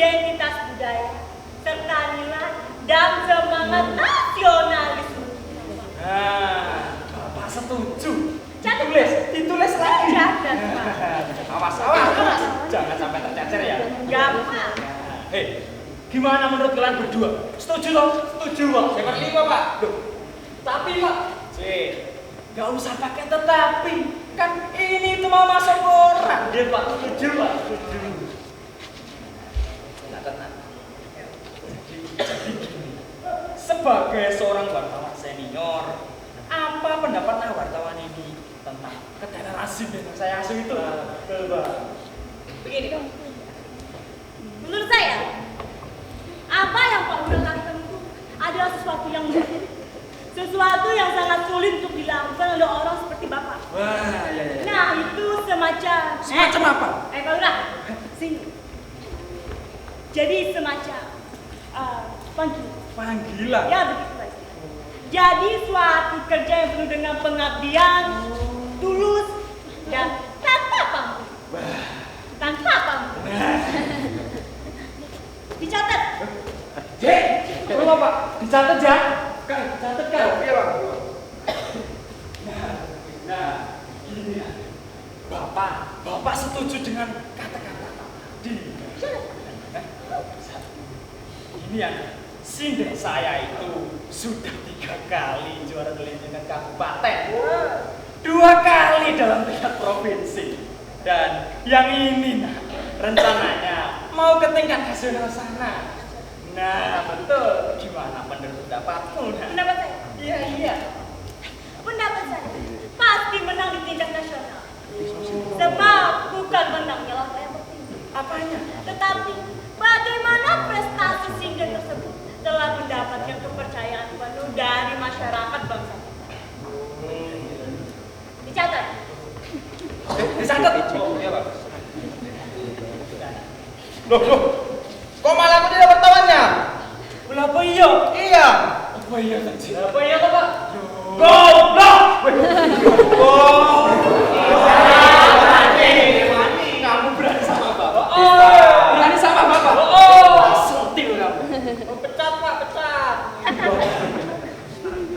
identitas budaya, serta nilai dan semangat nasionalisme. Nah, Bapak setuju. Catat. Ditulis lagi. Catat, Pak. Awas. Jangan sampai tercecer ya. Gampang. Hei, gimana menurut kalian berdua? Setuju toh? Setuju, Pak. Seperti apa, Pak? Loh, tapi, Pak. Gak usah pakai tetapi. Kan ini itu mau masuk orang. Dia Pak, setuju Pak, setuju. Sebagai seorang wartawan senior, apa pendapat wartawan ini tentang ketenaran rezim yang saya asuh itu? Begini, menurut saya, apa yang Pak Uda lakukan itu adalah sesuatu yang mudah, sesuatu yang sangat sulit untuk dilakukan oleh orang seperti Bapak. Wah, ya. Nah, itu semacam. Semacam apa? Pak Uda, sini. Jadi semacam Panggilan. Ya begitu saja. Jadi suatu kerja yang penuh dengan pengabdian, tulus dan tanpa pamrih. Tanpa pamrih. Dicatat. Coba Pak, dicatat ya. Catat kan? Iya Pak. Nah, gini ya. Bapak setuju dengan kata-kata di. Ini ya. Sinden saya itu sudah 3 kali juara tingkat kabupaten, 2 kali dalam tingkat provinsi, dan yang ini rencananya mau ke tingkat nasional sana. Nah betul, gimana pendapatmu? Pendapat saya. Iya. Pendapat saya pasti menang di tingkat nasional. Sebab bukan menangnya lah yang penting. Apanya? Tetapi bagaimana prestasi Sinden tersebut telah mendapatkan kepercayaan penuh dari masyarakat bangsa. Dicatat. Dicatat? Oh iya Pak. Loh, kok malah aku tidak bertawannya? Kenapa iya? Iya. Apa iya tadi? Apa ya Pak? Goblok! Kamu berani sama Bapak? Berani sama Bapak? Setil kamu. Pecat Pak, pecat.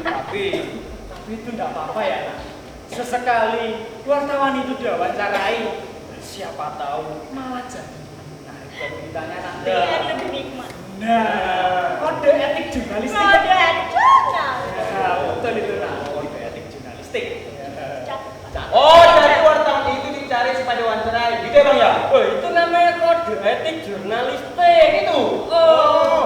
Tapi itu enggak apa-apa ya, Nak. Sesekali wartawan itu diwawancarai, siapa tahu malah jadi menarik buat beritanya nanti. Biar lebih nikmat. Nah, kode etik jurnalistik. Kode etik jurnalistik. Nah, betul itu Nak, kode etik jurnalistik. Catat. Oh, jadi wartawan itu dicari supaya diwawancarai. Gitu ya Bang ya? Oh, itu namanya kode etik jurnalistik itu. Oh.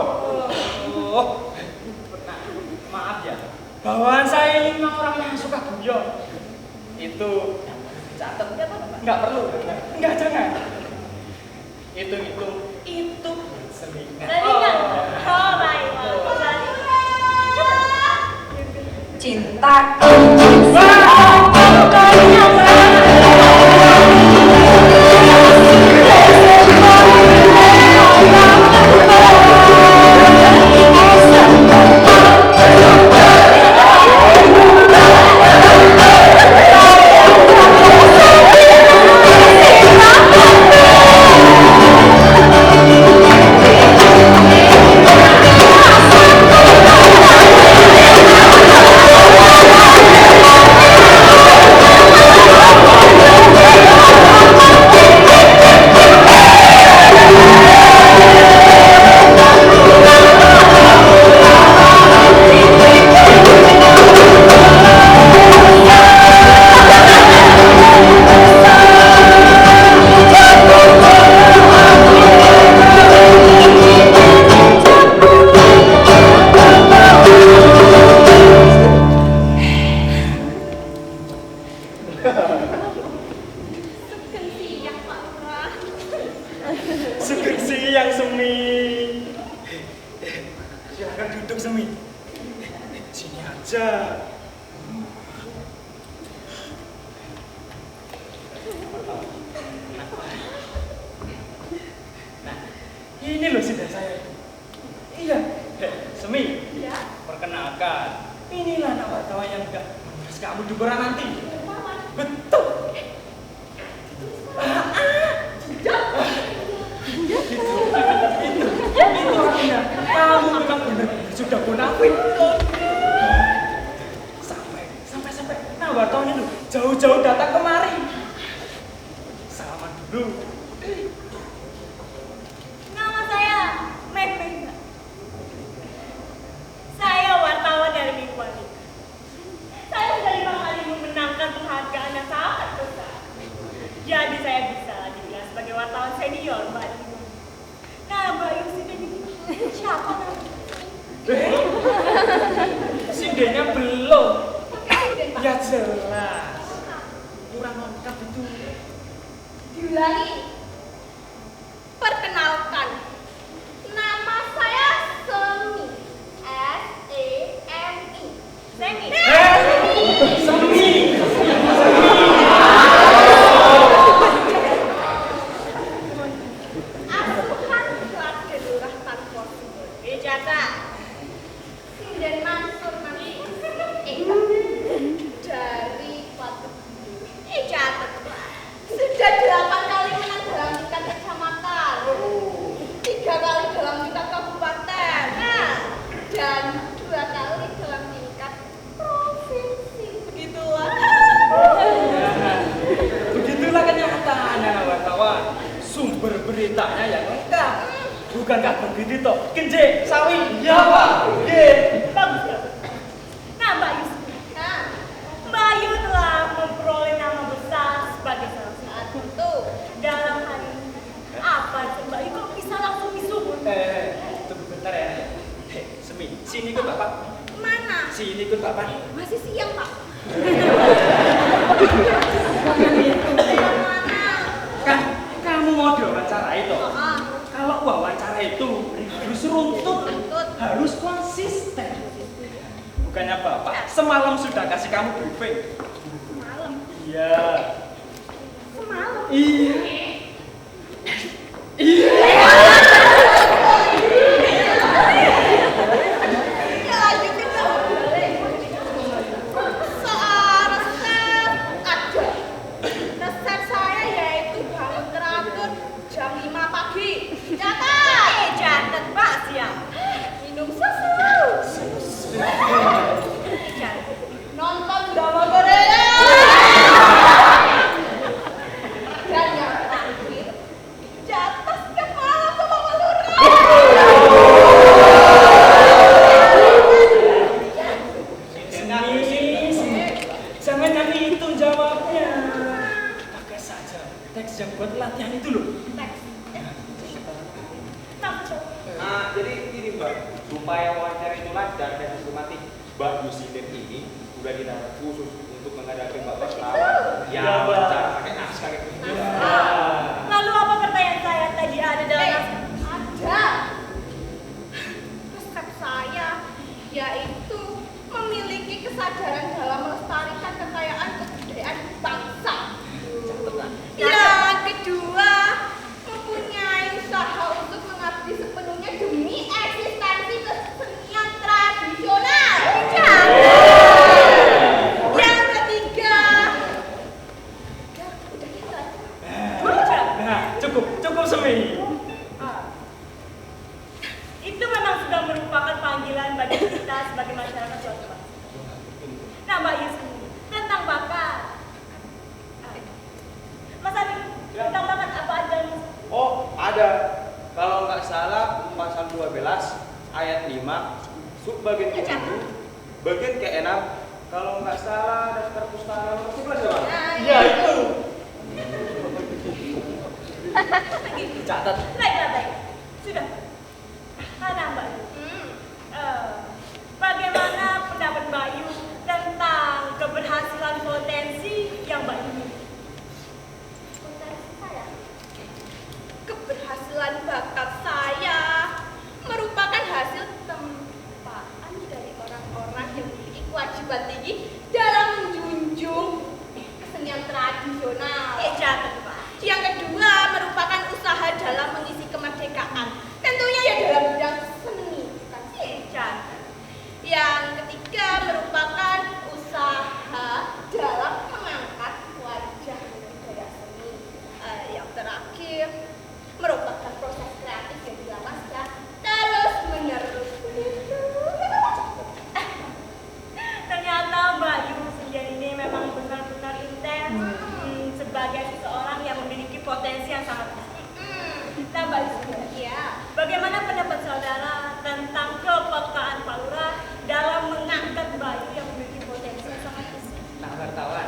Maaf ya, bawaan saya ini memang orang yang suka guyon. Itu catat nggak perlu, nggak jangan. Itu selingan. Selingan. Oh, baik. Cintaku. Sugeng siang Semi. Silakan duduk Semi. Sini aja. Nah, ini loh Sinda saya. Iya. Semi. Ya. Perkenalkan, inilah anak wartawan yang udah mengurus kamu di Bora nanti. Betul. Itu Jadi saya bisa dibilang sebagai wartawan senior, Mbak Yu. Nah, Mbak Yu sendiri siapa namanya? Sindenya belum. Presiden, Pak. Ya jelas. Kurang lengkap itu. Diulangi. Perkenalkan, nama saya Semi. S-E-M-I. Semi. Semi. Asuhan kelas Kelurahan Tanpa Sumber. Ijazah. Sinden Mansur Mansur. Dari Patok. Ijazah. Sudah 8 kali menang dalam tingkat kecamatan. 3 kali dalam tingkat kabupaten. Nah, dan 2 kali dalam tingkat provinsi. Begitulah. Begitulah kenyataannya wartawan. Sumber beritanya yang lengkap. Bukankah begitu toh? Kenje, sawi. Ya Pak. Bagus ya. Nah, Mbak Yu. Nah, Mbak Yu telah memperoleh nama besar sebagai salah satu dalam hal ini. Apa sih Mbak Yu kok bisa langsung disebut? Tunggu bentar ya. Semi, sini ikut Bapak. Mana? Sini ikut Bapak. Masih siang, Pak. Mana? Kan kamu mau diwawancarai toh? Oh, Kalau wawancara itu harus runtut, Runtut. harus konsisten. Bukannya Bapak semalam sudah kasih kamu briefing. semalam. Iya. Semalam. Iya. Ya lanjutin dong. Soal resep ada. Resep saya yaitu bangun teratur jam 5 pagi. Catat. Catat Pak siap. Minum susu. Nonton drama Korea. Dan yang terakhir, jatah setiap malam sama Pak Lurah. Sini. Jangan yang itu jawabnya. Pakai saja teks yang buat latihan itu loh. Teks. Maksud. Nah, jadi ini Mbak, supaya wawancara itu lancar dan sistematik, Mbak Yusiden ini udah ditanya khusus untuk menghadapi Mbak Basnawa. Ya, Ya, Mbak. wawancara pakai naskah gitu. Lalu apa pertanyaan saya tadi ada dalam naskah? Ada. Resep saya yaitu memiliki kesadaran dalam melestarikan kekayaan kebudayaan bangsa. Yang kedua, mempunyai usaha untuk mengabdi sepenuhnya demi eksistensi kesenian tradisional. Yang ketiga, udah gitu aja. Nah, cukup Semi. Itu memang sudah merupakan panggilan bagi kita sebagai masyarakat suatu bangsa. Nah, Mbak Yusuf, tentang bakat. Mas Adi, tentang bakat apa aja? Mas? Oh, ada. Kalau nggak salah pasal 12 ayat 5 sub bagian ke-7 bagian ke-6 kalau nggak salah daftar pustaka nomor 11 ya Bang? Iya itu. Catat. Baik. Sudah. Mana Mbak Yu? Bagaimana pendapat Mbak Yu tentang keberhasilan potensi yang Mbak Yu miliki? Potensi saya? Keberhasilan bakat saya merupakan hasil tempaan dari orang-orang yang memiliki kewajiban tinggi dalam menjunjung kesenian tradisional. Yang kedua merupakan usaha dalam mengisi kemerdekaan. Tentunya ya dalam bidang seni, bukan sih? Yang ketiga merupakan usaha dalam mengangkat wajah budaya seni. Yang terakhir merupakan proses kreatif yang dilakukan terus menerus. Ternyata Mbak Yu sendiri ini memang benar-benar intens sebagai seseorang yang memiliki potensi yang sangat besar. Nah, Mbak Yu, bagaimana pendapat saudara tentang kepekaan Pak Lurah dalam mengangkat Mbak Yu yang memiliki potensi yang sangat besar? Nah, wartawan.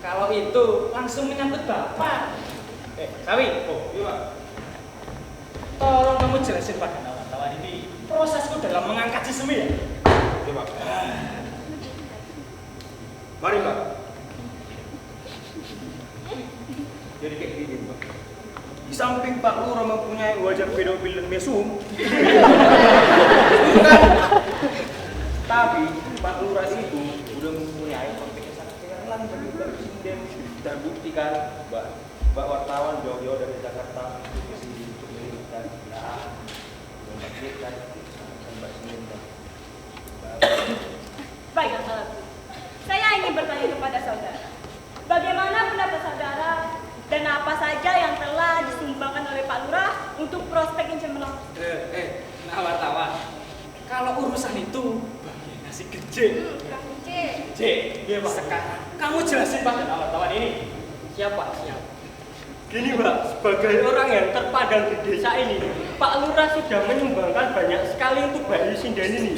Kalau Kalau itu langsung menyangkut Bapak. Sawi. Oh, iya Pak. Tolong kamu jelasin pada wartawan ini prosesku dalam mengangkat si Semi ya. Oke, Pak. Mari, Pak. Jadi kayak gini, Pak. Di samping Pak Lurah mempunyai wajah pedofil dan mesum, tapi Pak Lurah itu udah mempunyai konflik yang sangat cemerlang bagi Mbak Presiden. Terbuktikan Mbak wartawan jauh-jauh dari Jakarta ke sini untuk mengirimkan pilihan, membangkitkan Mbak Presiden. Baik, saya ingin bertanya kepada saudara. Bagaimana pendapat saudara dan apa saja yang telah disumbangkan oleh Pak Lurah untuk prospek yang cemerlang? Nah wartawan, kalau urusan itu bagian nasi gede. Gede, iya Pak. Sekarang kamu jelasin pada wartawan ini. Siapa? Gini Pak, sebagai orang yang terpandang di desa ini, Pak Lurah sudah menyumbangkan banyak sekali untuk bayi sinden ini.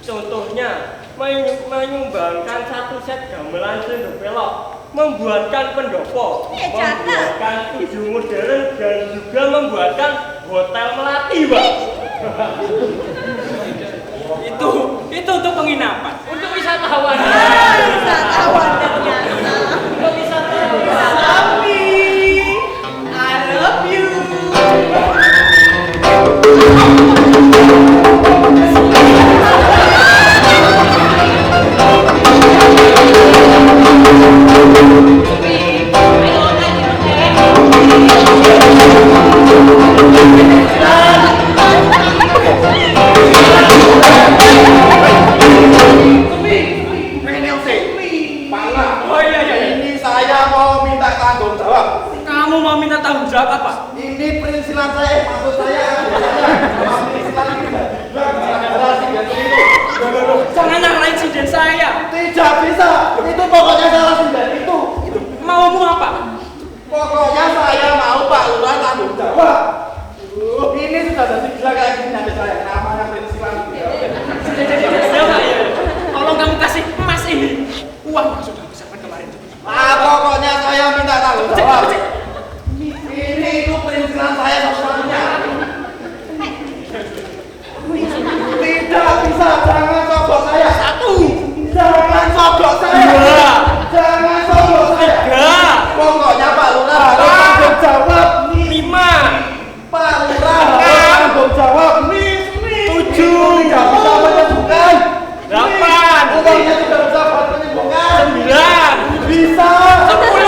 Contohnya, menyumbangkan 1 set gamelan sendok pelok, membuatkan pendopo, membuatkan 7 modern, dan juga membuatkan hotel melati, Pak. itu untuk penginapan, untuk wisatawan. Wisatawan ternyata. Untuk wisatawan. Sapi, I love you. Oh iya. Ini saya mau minta tanggung jawab. Kamu mau minta tanggung jawab apa? Ini perinsilan saya, maksud saya. Perinsilan Jangan nyalain sinden saya. tidak bisa. Itu pokoknya salah sinden itu. Maumu apa? Pokoknya saya mau Pak Lurah tanggung jawab. Ini sudah jadi gila kayak gini nanti saya. Namanya perinsilan. Tolong kamu kasih emas ini. Uang yang sudah dipesankan kemarin. Pokoknya saya minta tanggung jawab. Ini itu perinsilan saya satu-satunya. Tidak bisa, jangan sogok saya. Jangan sogok saya. Jangan sogok saya. Pokoknya Pak Lurah harus tanggung jawab. 5. Pak Lurah harus tanggung jawab. 7. Tidak bisa menyembuhkan. 8. Uangnya tidak bisa buat menyembuhkan. 9. Bisa. 10.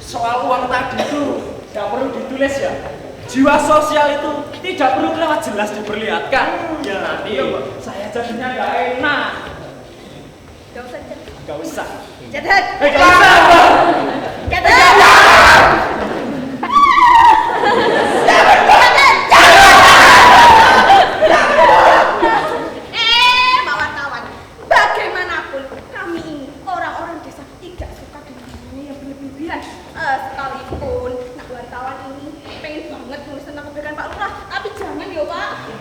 Soal uang tadi itu tidak perlu ditulis ya. Jiwa sosial itu tidak perlu lewat jelas diperlihatkan. Ya nanti saya jadinya nggak enak. Gak usah. Catat. Gak usah. Kawan-kawan, bagaimanapun kami ini orang-orang desa tidak suka dengan yang berlebihan. Sekalipun wartawan ini pengen banget nulis tentang kebaikan Pak Lurah, tapi jangan ya Pak.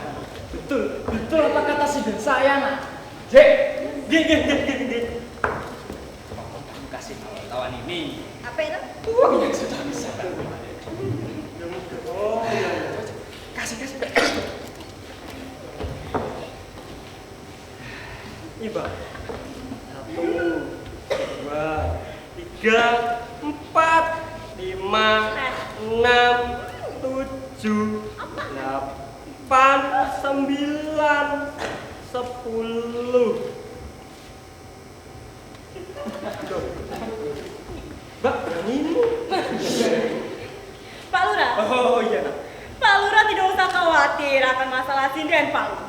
Betul apa kata sinden saya nak. Jek, kamu kasih kawan ini Apa itu? uang yang sudah bisa. Oh iya. Kasih. Ini Bang. 1, 2, 3, 4, 5, 6, 7, 8, 9, 10. Mbak, beranimu. Pak Lurah. Oh iya nak. Pak Lurah tidak usah khawatir akan masalah sinden Pak Lurah.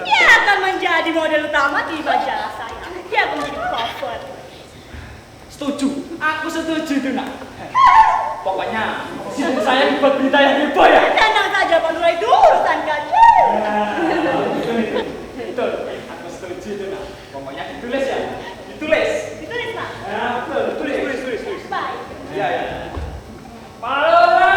Dia akan menjadi model utama di majalah saya. Dia akan menjadi cover. Setuju, aku setuju itu nak. Pokoknya sinden saya dibuat berita yang heboh ya. Tenang saja Pak Lurah, itu urusan kecil. itu nah. Pokoknya ditulis ya. Ditulis. Ditulis, Pak. Ya, betul. Tulis. Baik. Iya, ya. Palura!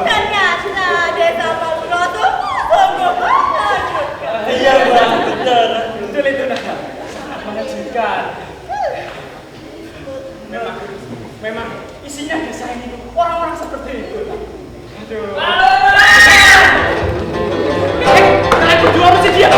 Ternyata desa Palura tuh sungguh mengejutkan. Iya, Mbak. Benar. Betul itu nah. Sangat mengejutkan. Memang isinya desa ini orang-orang seperti itu. Aduh. Kalian berdua apa sih dia?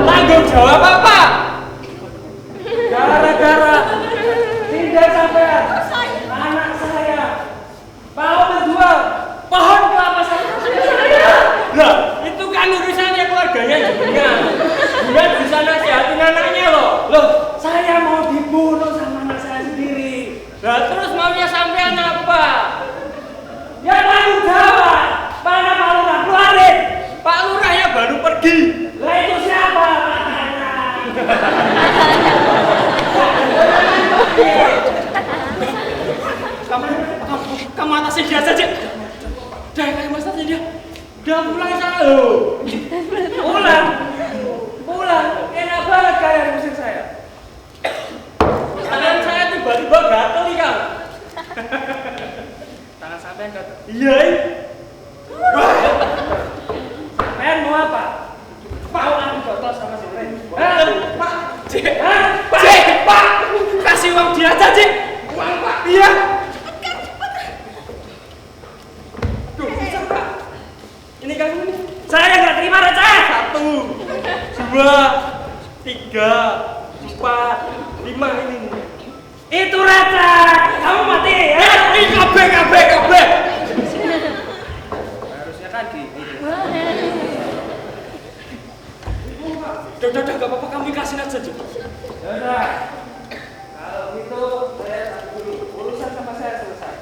Tanggung jawab apa? Gara-gara tidak sampean anak saya mau menjual pohon kelapa sawit. Lah, itu kan urusannya keluarganya jenengan. Bukan bisa nasihatin anaknya loh. Loh, saya mau dibunuh sama anak saya sendiri. Lah terus maunya sampean apa? Ya tanggung jawab. Mana Pak Lurah? Keluarin. Pak Lurah ya baru pergi. Lah itu siapa? Kamu atasin dia saja. Dah kayak mas atasin dia. Udah pulang sana loh. Pulang. Enak banget kalian musik saya. Tangan saya tiba-tiba gatel nih kang. Tangan sampean gatel. Iya. Sampean mau apa? Mau aku gatel sama si Ren. Pak. Pak. Kasih uang dia aja, Cik. Uang, Pak. Iya. Tuh, bisa, Pak. Ini kamu nih. Saya nggak terima receh. 1, 2, 3, 4, 5 ini. Itu receh. Kamu mati. Kabeh. Harusnya kan gini. Udah, gak apa-apa, kamu ikhlasin aja, Cik. Yaudah, kalau gitu saya satu dulu, urusan sama saya selesai.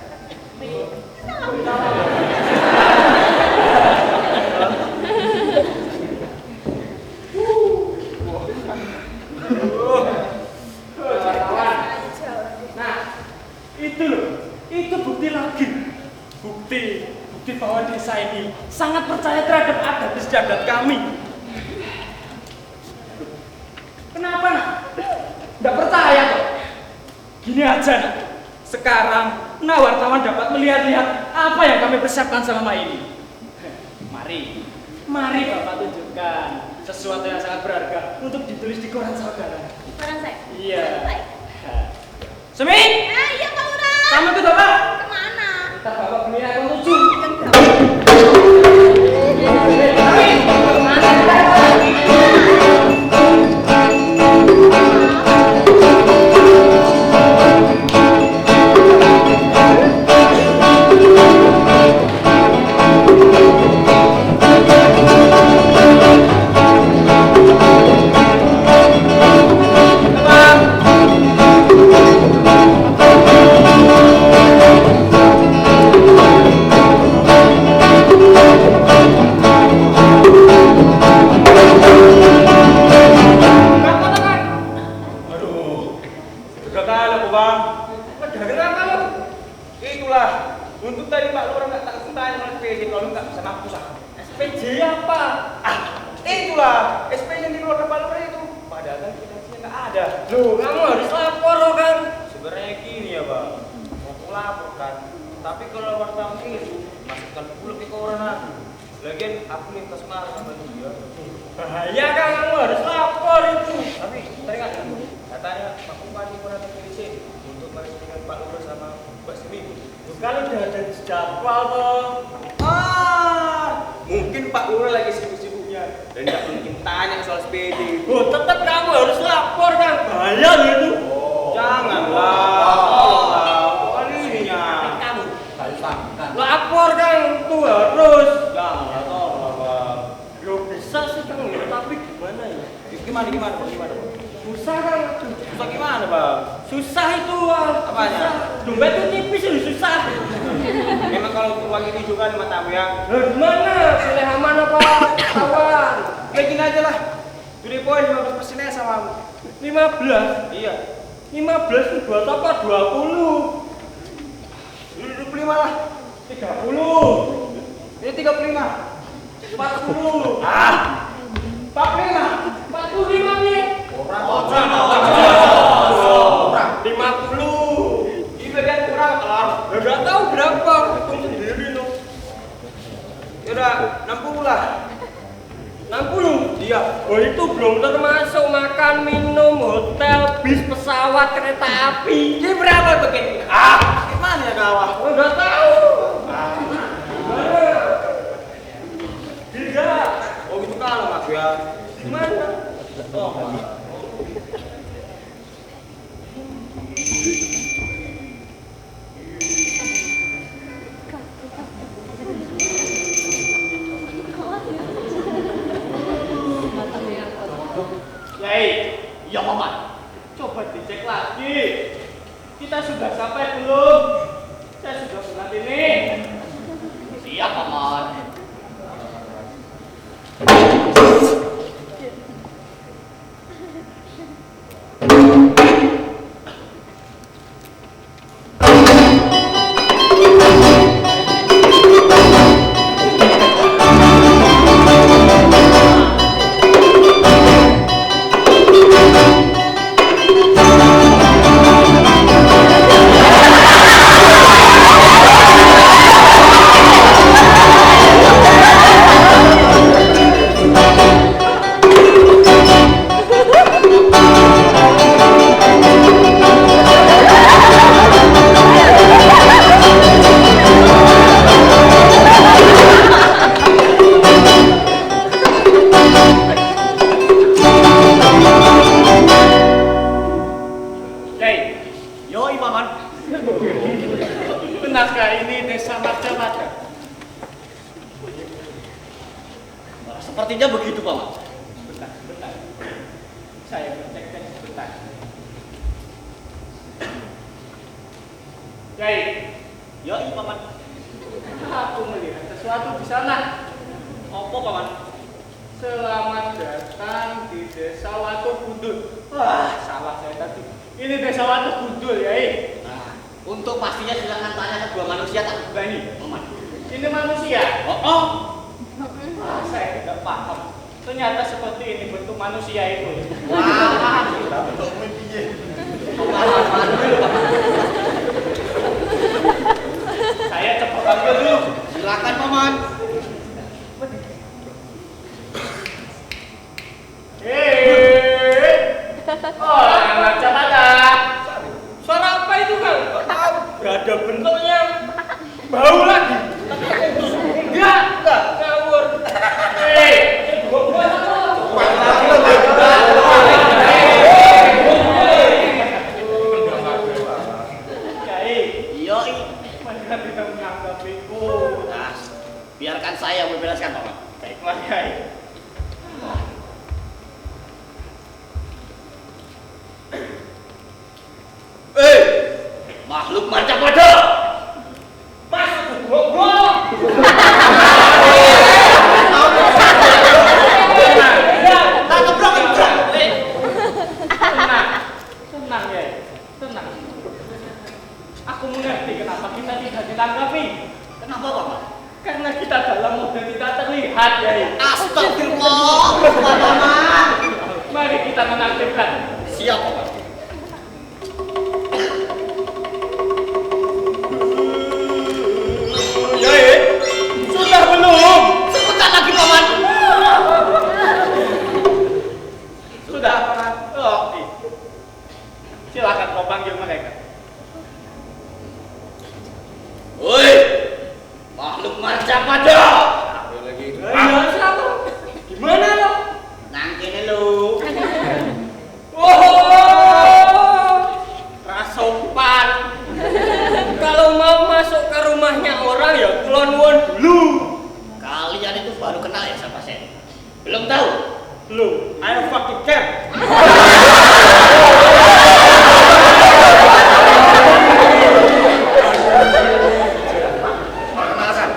Nah, itu loh, itu bukti lagi. Bukti bahwa desa ini sangat percaya terhadap adat istiadat kami. Kenapa nak? Nggak percaya kok. Gini aja nak. Sekarang wartawan dapat melihat-lihat apa yang kami persiapkan selama ini. Mari Bapak tunjukkan sesuatu yang sangat berharga untuk ditulis di koran saudara. Koran saya? Iya. Baik. Semi, Iya Pak Lurah. kamu ikut Bapak. Kemana? Kita Bapak beli aku 7. Untuk tadi Pak Lurah nggak tak tanya sama SPJ, kalau nggak bisa mampus aku. SPJ apa? Itulah SPJ yang dikeluarkan Pak Lurah itu. Padahal kan evidensinya nggak ada. Loh, kamu harus lapor loh kan? Sebenarnya gini ya Bang, mau aku lapor kan. Tapi kalau wartawan itu masukkan pula ke koran aku. Lagian aku lintas marah sama dia. Bahaya kan, kamu harus lapor itu. Tapi tadi nggak katanya Pak Bupati pernah ke polisi untuk Kalau udah ada jadwal toh. Mungkin Pak Lurah lagi sibuk-sibuknya dan nggak mungkin tanya soal sepeda. Oh, tetap kamu harus lapor kan. Bahaya loh itu. Janganlah. Bukan ininya. Kamu harus lakukan. Lapor kan itu harus. Janganlah, tolong, Bang. Yo bisa sih Kang, tapi gimana ya? Gimana, Bang? Susah kan? Susah gimana, Bang? Susah itu Wal. Apanya? Susah. Dompet itu tipis itu susah. Memang kalau uang ini juga di matamu ya. Lah gimana? Pilih aman apa tawar? Kayak gini aja lah. Jadi poin 15% ya sama 15. Iya. 15 itu buat apa? 20. 25 lah. 30. Ini 35. 40. 45. 45 nih. Orang. 50. Ini bagian kurang telur. Enggak tahu berapa. Hitung sendiri loh. Ya udah 60 lah. 60. Iya. Oh itu belum termasuk makan, minum, hotel, bis, pesawat, kereta api. Ini berapa begini? Gimana ya kawah? Oh, enggak tahu. Gimana? Gila. Oh gitu kalau Mas ya. Gimana? Oh. Yai, iya Paman. Coba dicek lagi. Kita sudah sampai belum? Saya sudah bulat ini. Siap Paman. Benarkah ini desa Marjamata? Sepertinya begitu, Paman. Bentar. Saya cek sebentar. Yai, Ya, iya, Paman. aku melihat sesuatu di sana. Apa, Paman? Selamat datang di Desa Watu Gundul. Wah, salah saya tadi. Ini Desa Watu Gundul, Yai. Nah, untuk pastinya silakan tanya kedua manusia tak berani, Paman. Ini manusia. Oh. Wah, saya tidak paham. Ternyata seperti ini bentuk manusia itu. Wah, kita bentuk mimpinya. Saya cepat panggil dulu. Silakan, Paman. Oh, anak Jamada. Suara apa itu, Kang? Gak ada bentuknya. Bau lagi. Enggak. Ngawur. Iya, Mereka tidak menanggapiku. Nah, biarkan saya membebaskan, Paman. Baiklah, Yai. Makhluk Marjamada. Masuk ke gua. Tenang, Yai. Tenang. Aku mengerti kenapa kita tidak ditanggapi. Kenapa, Paman? Karena kita dalam mode tidak terlihat, Yai. Astagfirullah, Paman. Mari kita menaktifkan. Siap, Paman. Yai, sudah belum? Sebentar lagi, Paman. Sudah, Paman. Oke. Silakan kau panggil mereka. Kalau mau masuk ke rumahnya orang ya kula nuwun dulu. Kalian itu baru kenal ya sama saya? Belum tahu? Belum, ayo fucking camp. Perkenalkan.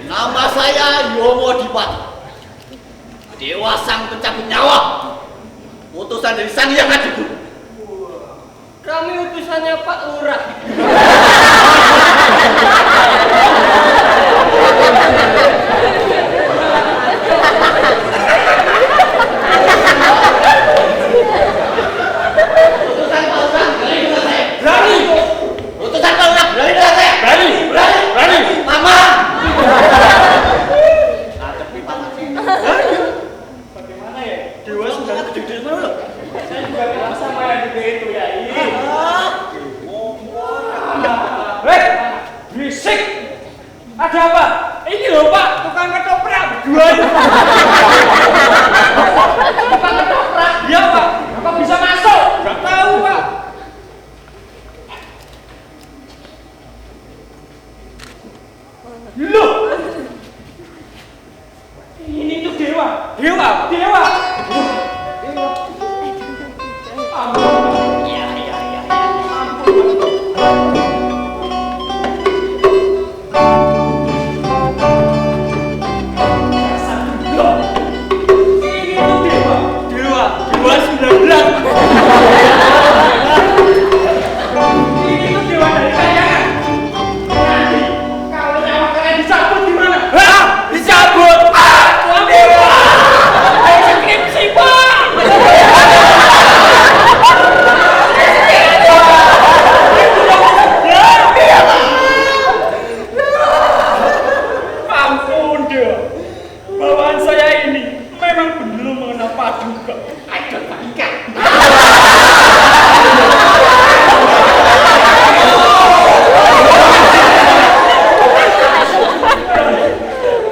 Nama saya Yomo Dipati. Dewa Sang Pencabut Nyawa. Utusan dari Sang Hyang Adiguna. Kami utusannya Pak Lurah. Utusan Pak Lurah berani dengan saya. Berani. Utusan Pak Lurah berani dengan saya. Berani. Berani. Mama. Adepi paman sih. Bagaimana ya? Dewa sudah gede mana? Saya juga kenal sama yang gede itu ya. Hei, berisik. Ada apa? Ini loh Pak, tukang ketoprak berdua. Tukang ketoprak? Iya Pak. Apa bisa masuk? Gak tahu Pak. Loh, ini tuh dewa. Dewa. Ampun. Iya. Dewa 19. Ini tuh dewa dari kayangan. Nanti kalau nyawa kalian dicabut gimana? Hah? Dicabut? Dewa! Skripsi Pak! Ampun Dewa, bawaan saya ini memang belum mengenal paduka. Ayo pakai.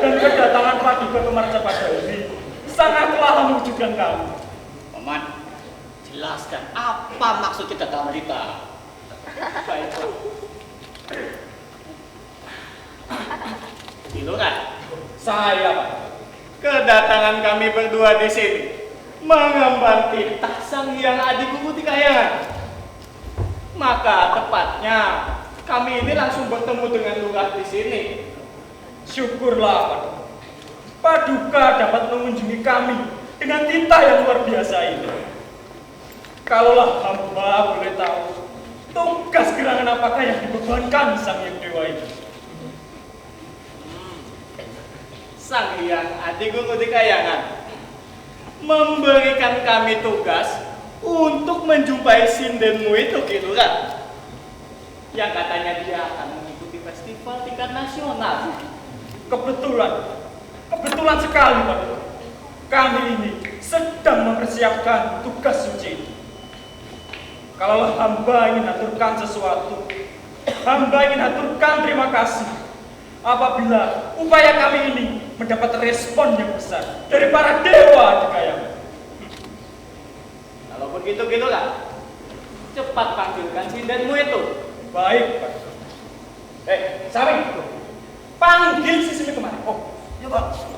Dan kedatangan paduka ke Marcapada ini sangatlah mewujudkan kamu. Paman, jelaskan apa maksud kedatangan kita. Baik, Pak. Gitu kan? Saya Pak. Kedatangan kami berdua di sini mengemban titah Sang Hyang Adiguna Kayangan. Maka tepatnya kami ini langsung bertemu dengan lurah di sini. Syukurlah Paduka. Paduka dapat mengunjungi kami dengan titah yang luar biasa ini. Kalaulah hamba boleh tahu, tugas gerangan apakah yang dibebankan Sang Hyang Dewa ini? Sang Hyang Adiguna Kayangan memberikan kami tugas untuk menjumpai sindenmu itu, gitu kan? Yang katanya dia akan mengikuti festival tingkat nasional. Kebetulan sekali Paduka. Kami ini sedang mempersiapkan tugas suci itu. Kalau hamba ingin aturkan sesuatu, hamba ingin aturkan terima kasih apabila upaya kami ini mendapat respon yang besar dari para dewa di Kayangan. Kalau begitu lah, cepat panggilkan sindenmu itu. Baik, Pak. Sami, panggil si Simi kemari. Oh, ya Pak.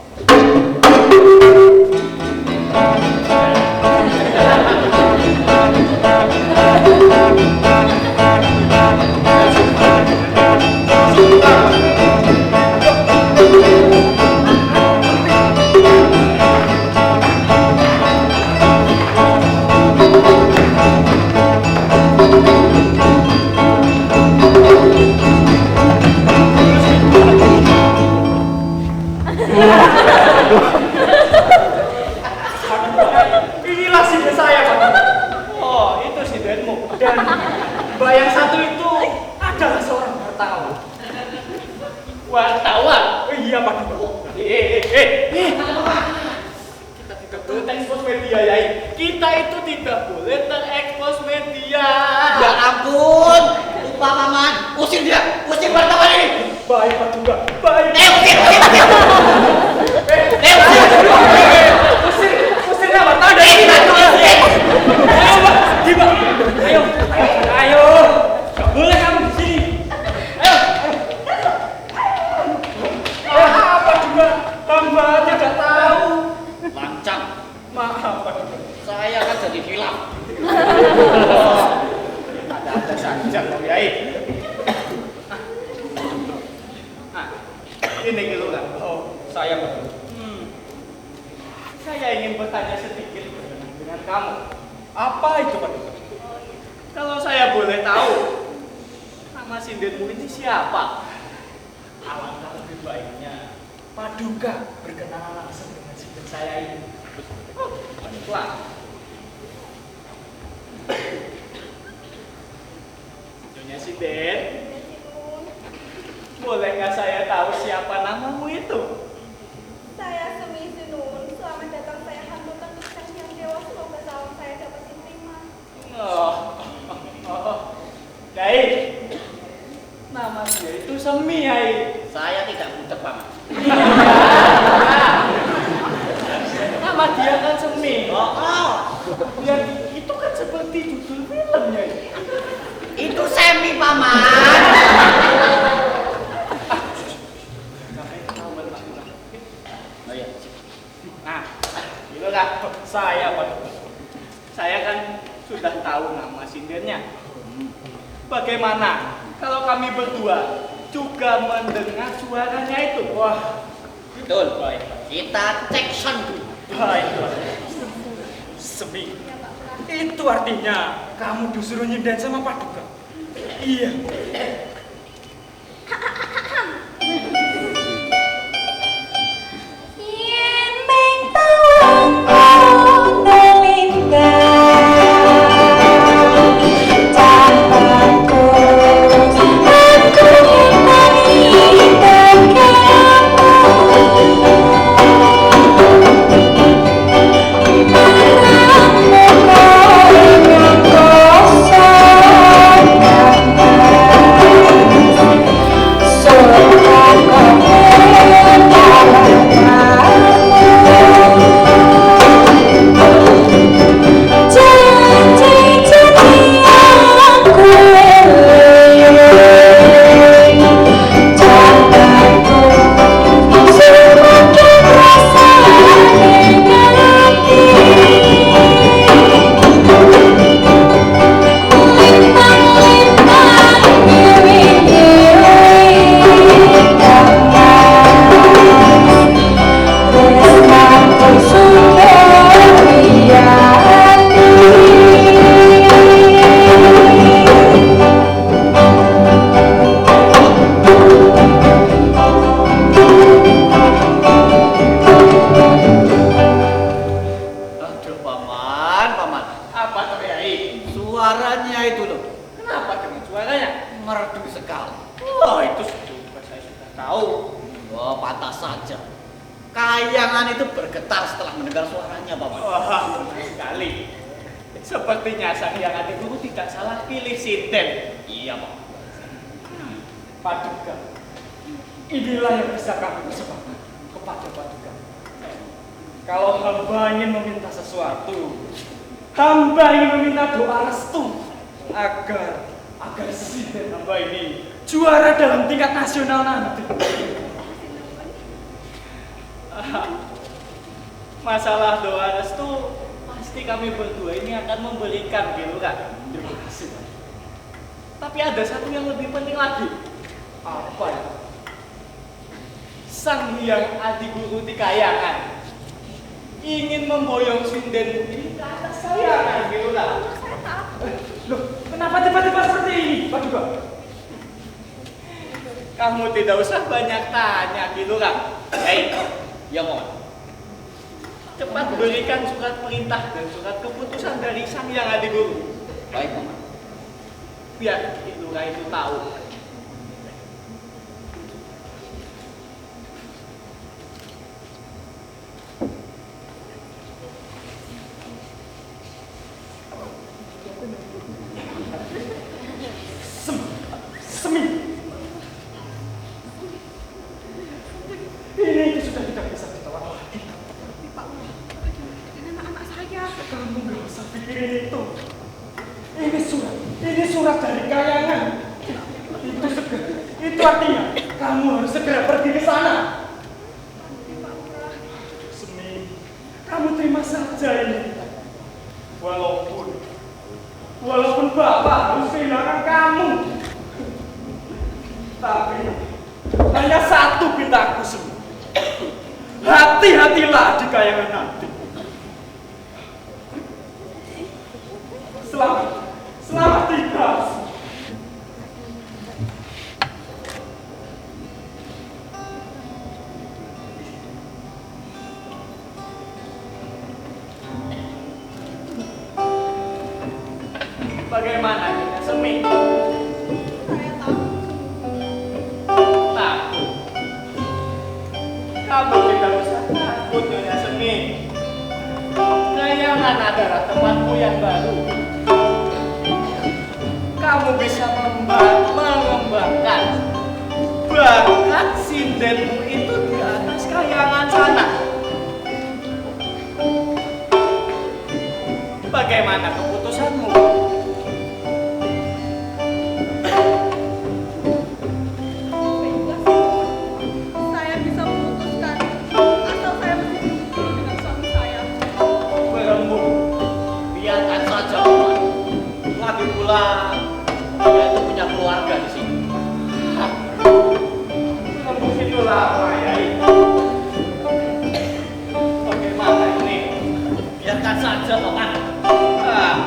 Inilah sinde saya, Pak. Oh, itu sindenmu. Dan Mbak yang satu itu adalah seorang wartawan. Wartawan. Oh, iya, Pak. Kita tidak boleh terekspos media, Yai. Kita itu tidak boleh terekspos media. Ya ampun, lupa paman. Usir dia, usir wartawan ini. Baik, Pak juga. Baik. Usir apa? Tahu dari Usir. Ayo, Pak. Ayo. saja Pak Yai. Ini gitu kan. Oh, saya betul. Saya ingin bertanya sedikit berkenaan dengan kamu. Apa itu Paduka? Kalau saya boleh tahu, nama sindenmu ini siapa? Alangkah lebih baiknya Paduka berkenalan langsung dengan sinden saya ini. Baiklah. Nyonya Sinden, boleh nggak saya tahu siapa namamu itu? Saya Sumi Sinun. Selamat datang, saya hantutan Gusti Hyang Dewa. Semoga salam saya dapat diterima. Baik. Nama dia itu Semi, Yai. Saya tidak butek, Paman. Nama dia kan Semi. Oh, Yang itu kan seperti judul filmnya. itu Semi, Paman. Sampai ketahuan Pak. Oh iya. Nah, gitu kan? Saya kan sudah tahu nama sindennya. Bagaimana kalau kami berdua juga mendengar suaranya itu? Wah, Betul. Baik. Kita cek sound dulu. Baik, Semi. Itu artinya kamu disuruh nyinden sama Paduka. Iya. Yen meng tawang ana lintang tanpaku aku ngimani Suaranya itu loh, kenapa dengan suaranya? merdu sekali. Oh, itu sudah saya sudah tahu. Oh, pantas saja. Kayangan itu bergetar setelah mendengar suaranya, Paman. Wah, benar sekali. Sepertinya Sang Hyang Adiguru tidak salah pilih sinden. Iya, Pak. Paduka. Inilah yang bisa kami persembahkan kepada Paduka. Kalau hamba ingin meminta sesuatu, hamba ingin meminta doa restu agar sinden hamba ini juara dalam tingkat nasional nanti. Masalah doa restu pasti kami berdua ini akan memberikan, gitu kan? Terima kasih, Pak. Tapi ada satu yang lebih penting lagi. Apa ya? Sang Hyang Adiguru Tikayangan ingin memboyong sinden ini ke atas saya, gitu kan? Loh, kenapa tiba-tiba seperti ini, Paduka? Kamu tidak usah banyak tanya, gitu kan? Hei, Ya, Paman. cepat berikan surat perintah dan surat keputusan dari Sang Hyang Adiguru. Baik, Paman. Biar Lurah itu tahu. Semi. Ini sudah tidak bisa ditolak lagi. Pak, dengan anak saya. Kamu nggak usah pikirin itu. Ini surat dari Kayangan. Itu artinya kamu harus segera pergi ke sana. Semi, kamu terima saja ini. Walaupun Walaupun Bapak harus kehilangan kamu, tapi hanya satu pintaku semua. Hati-hatilah di kayangan nanti. Selamat tinggal. Bagaimana Nyonya Semi? Saya tahu. Takut. Kamu tidak usah takut Nyonya Semi. Kayangan adalah tempatmu yang baru. Kamu bisa mengembangkan bakat sindenmu itu di atas kayangan sana. Bagaimana keputusanmu? Bebas. Saya bisa memutuskan asal saya bersekutu dengan suami saya. Berembuk, biarkan saja Paman. Lagi pula dia itu punya keluarga di sini. Berembuk itulah Yai. Bagaimana ini? Biarkan saja Paman.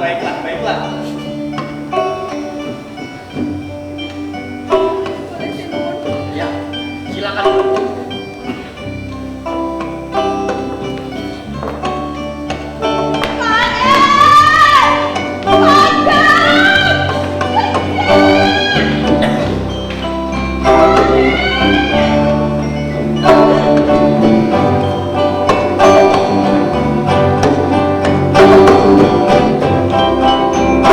Baiklah, baiklah. Boleh sih, Nun? Ya, silakan berembuk. Padahal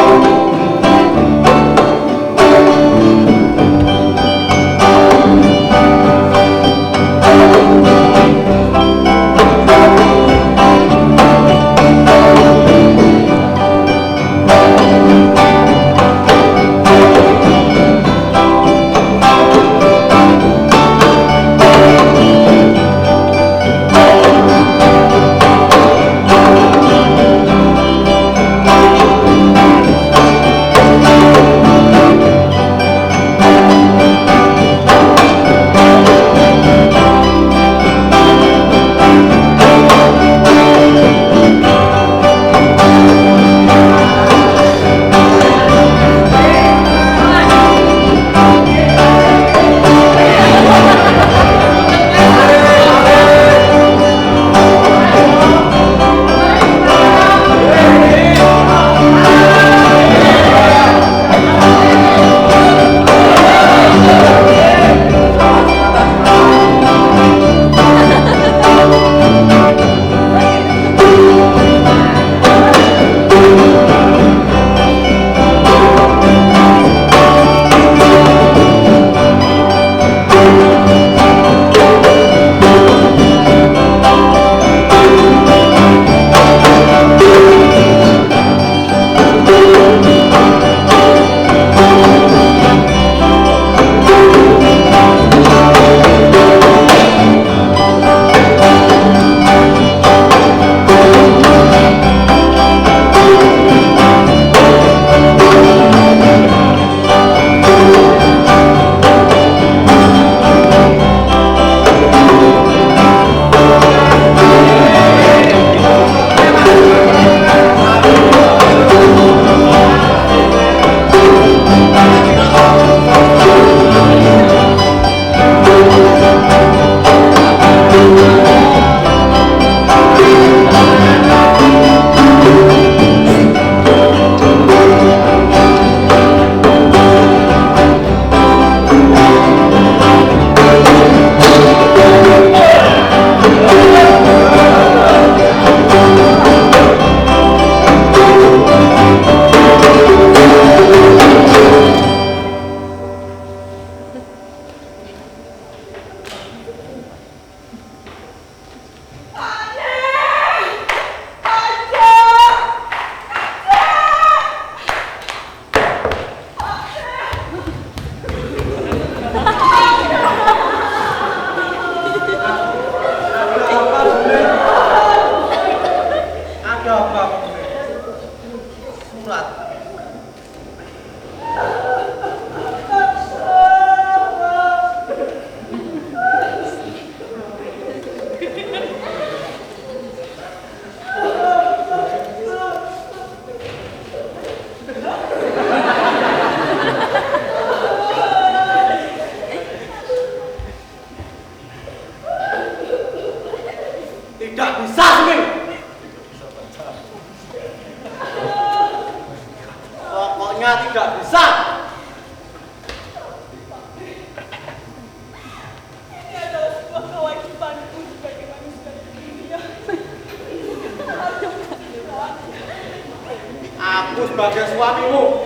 suamimu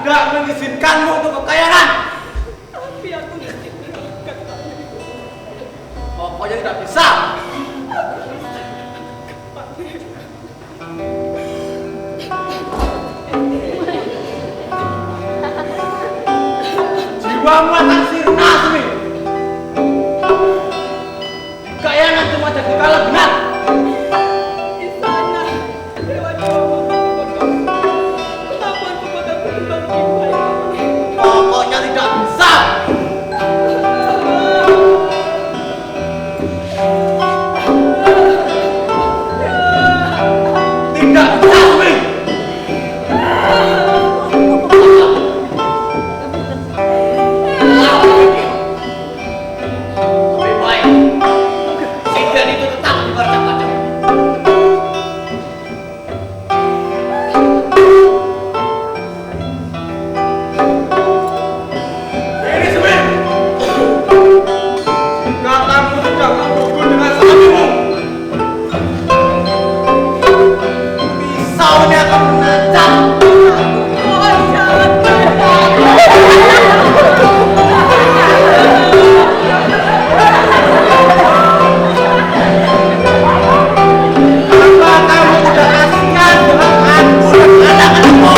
tidak mengizinkanmu untuk kekayaan. Tapi aku mesti berangkat. Pokoknya tidak bisa. Jiwamu akan sirna, Sumi. Kekayaan cuma jadi kalau benar. Di sana, Dewa Jawa kenapa aku pada berkembang jiwa ya? Pokoknya tidak bisa. Tidak bisa, Sumi. Lebih baik Sinden itu tetap dibaca-baca. Ini Sumi. Jika kamu tidak mendukung dengan suamimu, pisaunya akan menancap. Oh, jangan. Apa kamu tidak kasihan dengan aku dan anak-anakmu?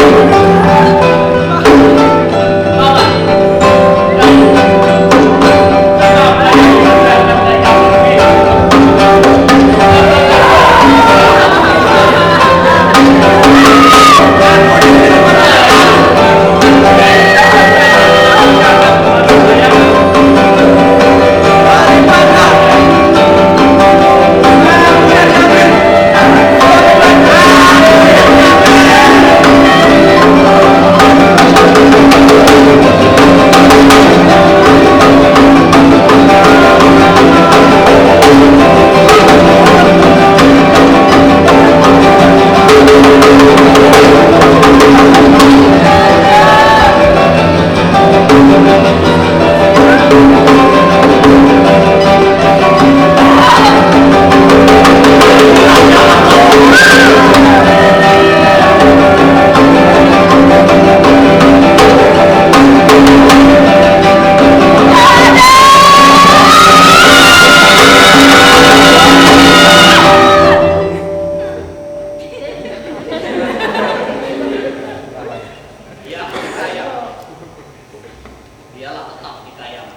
Dialah tetap dikayang.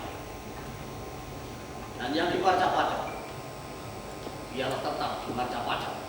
Dan yang dibaca-baca, dialah tetap dibaca-baca.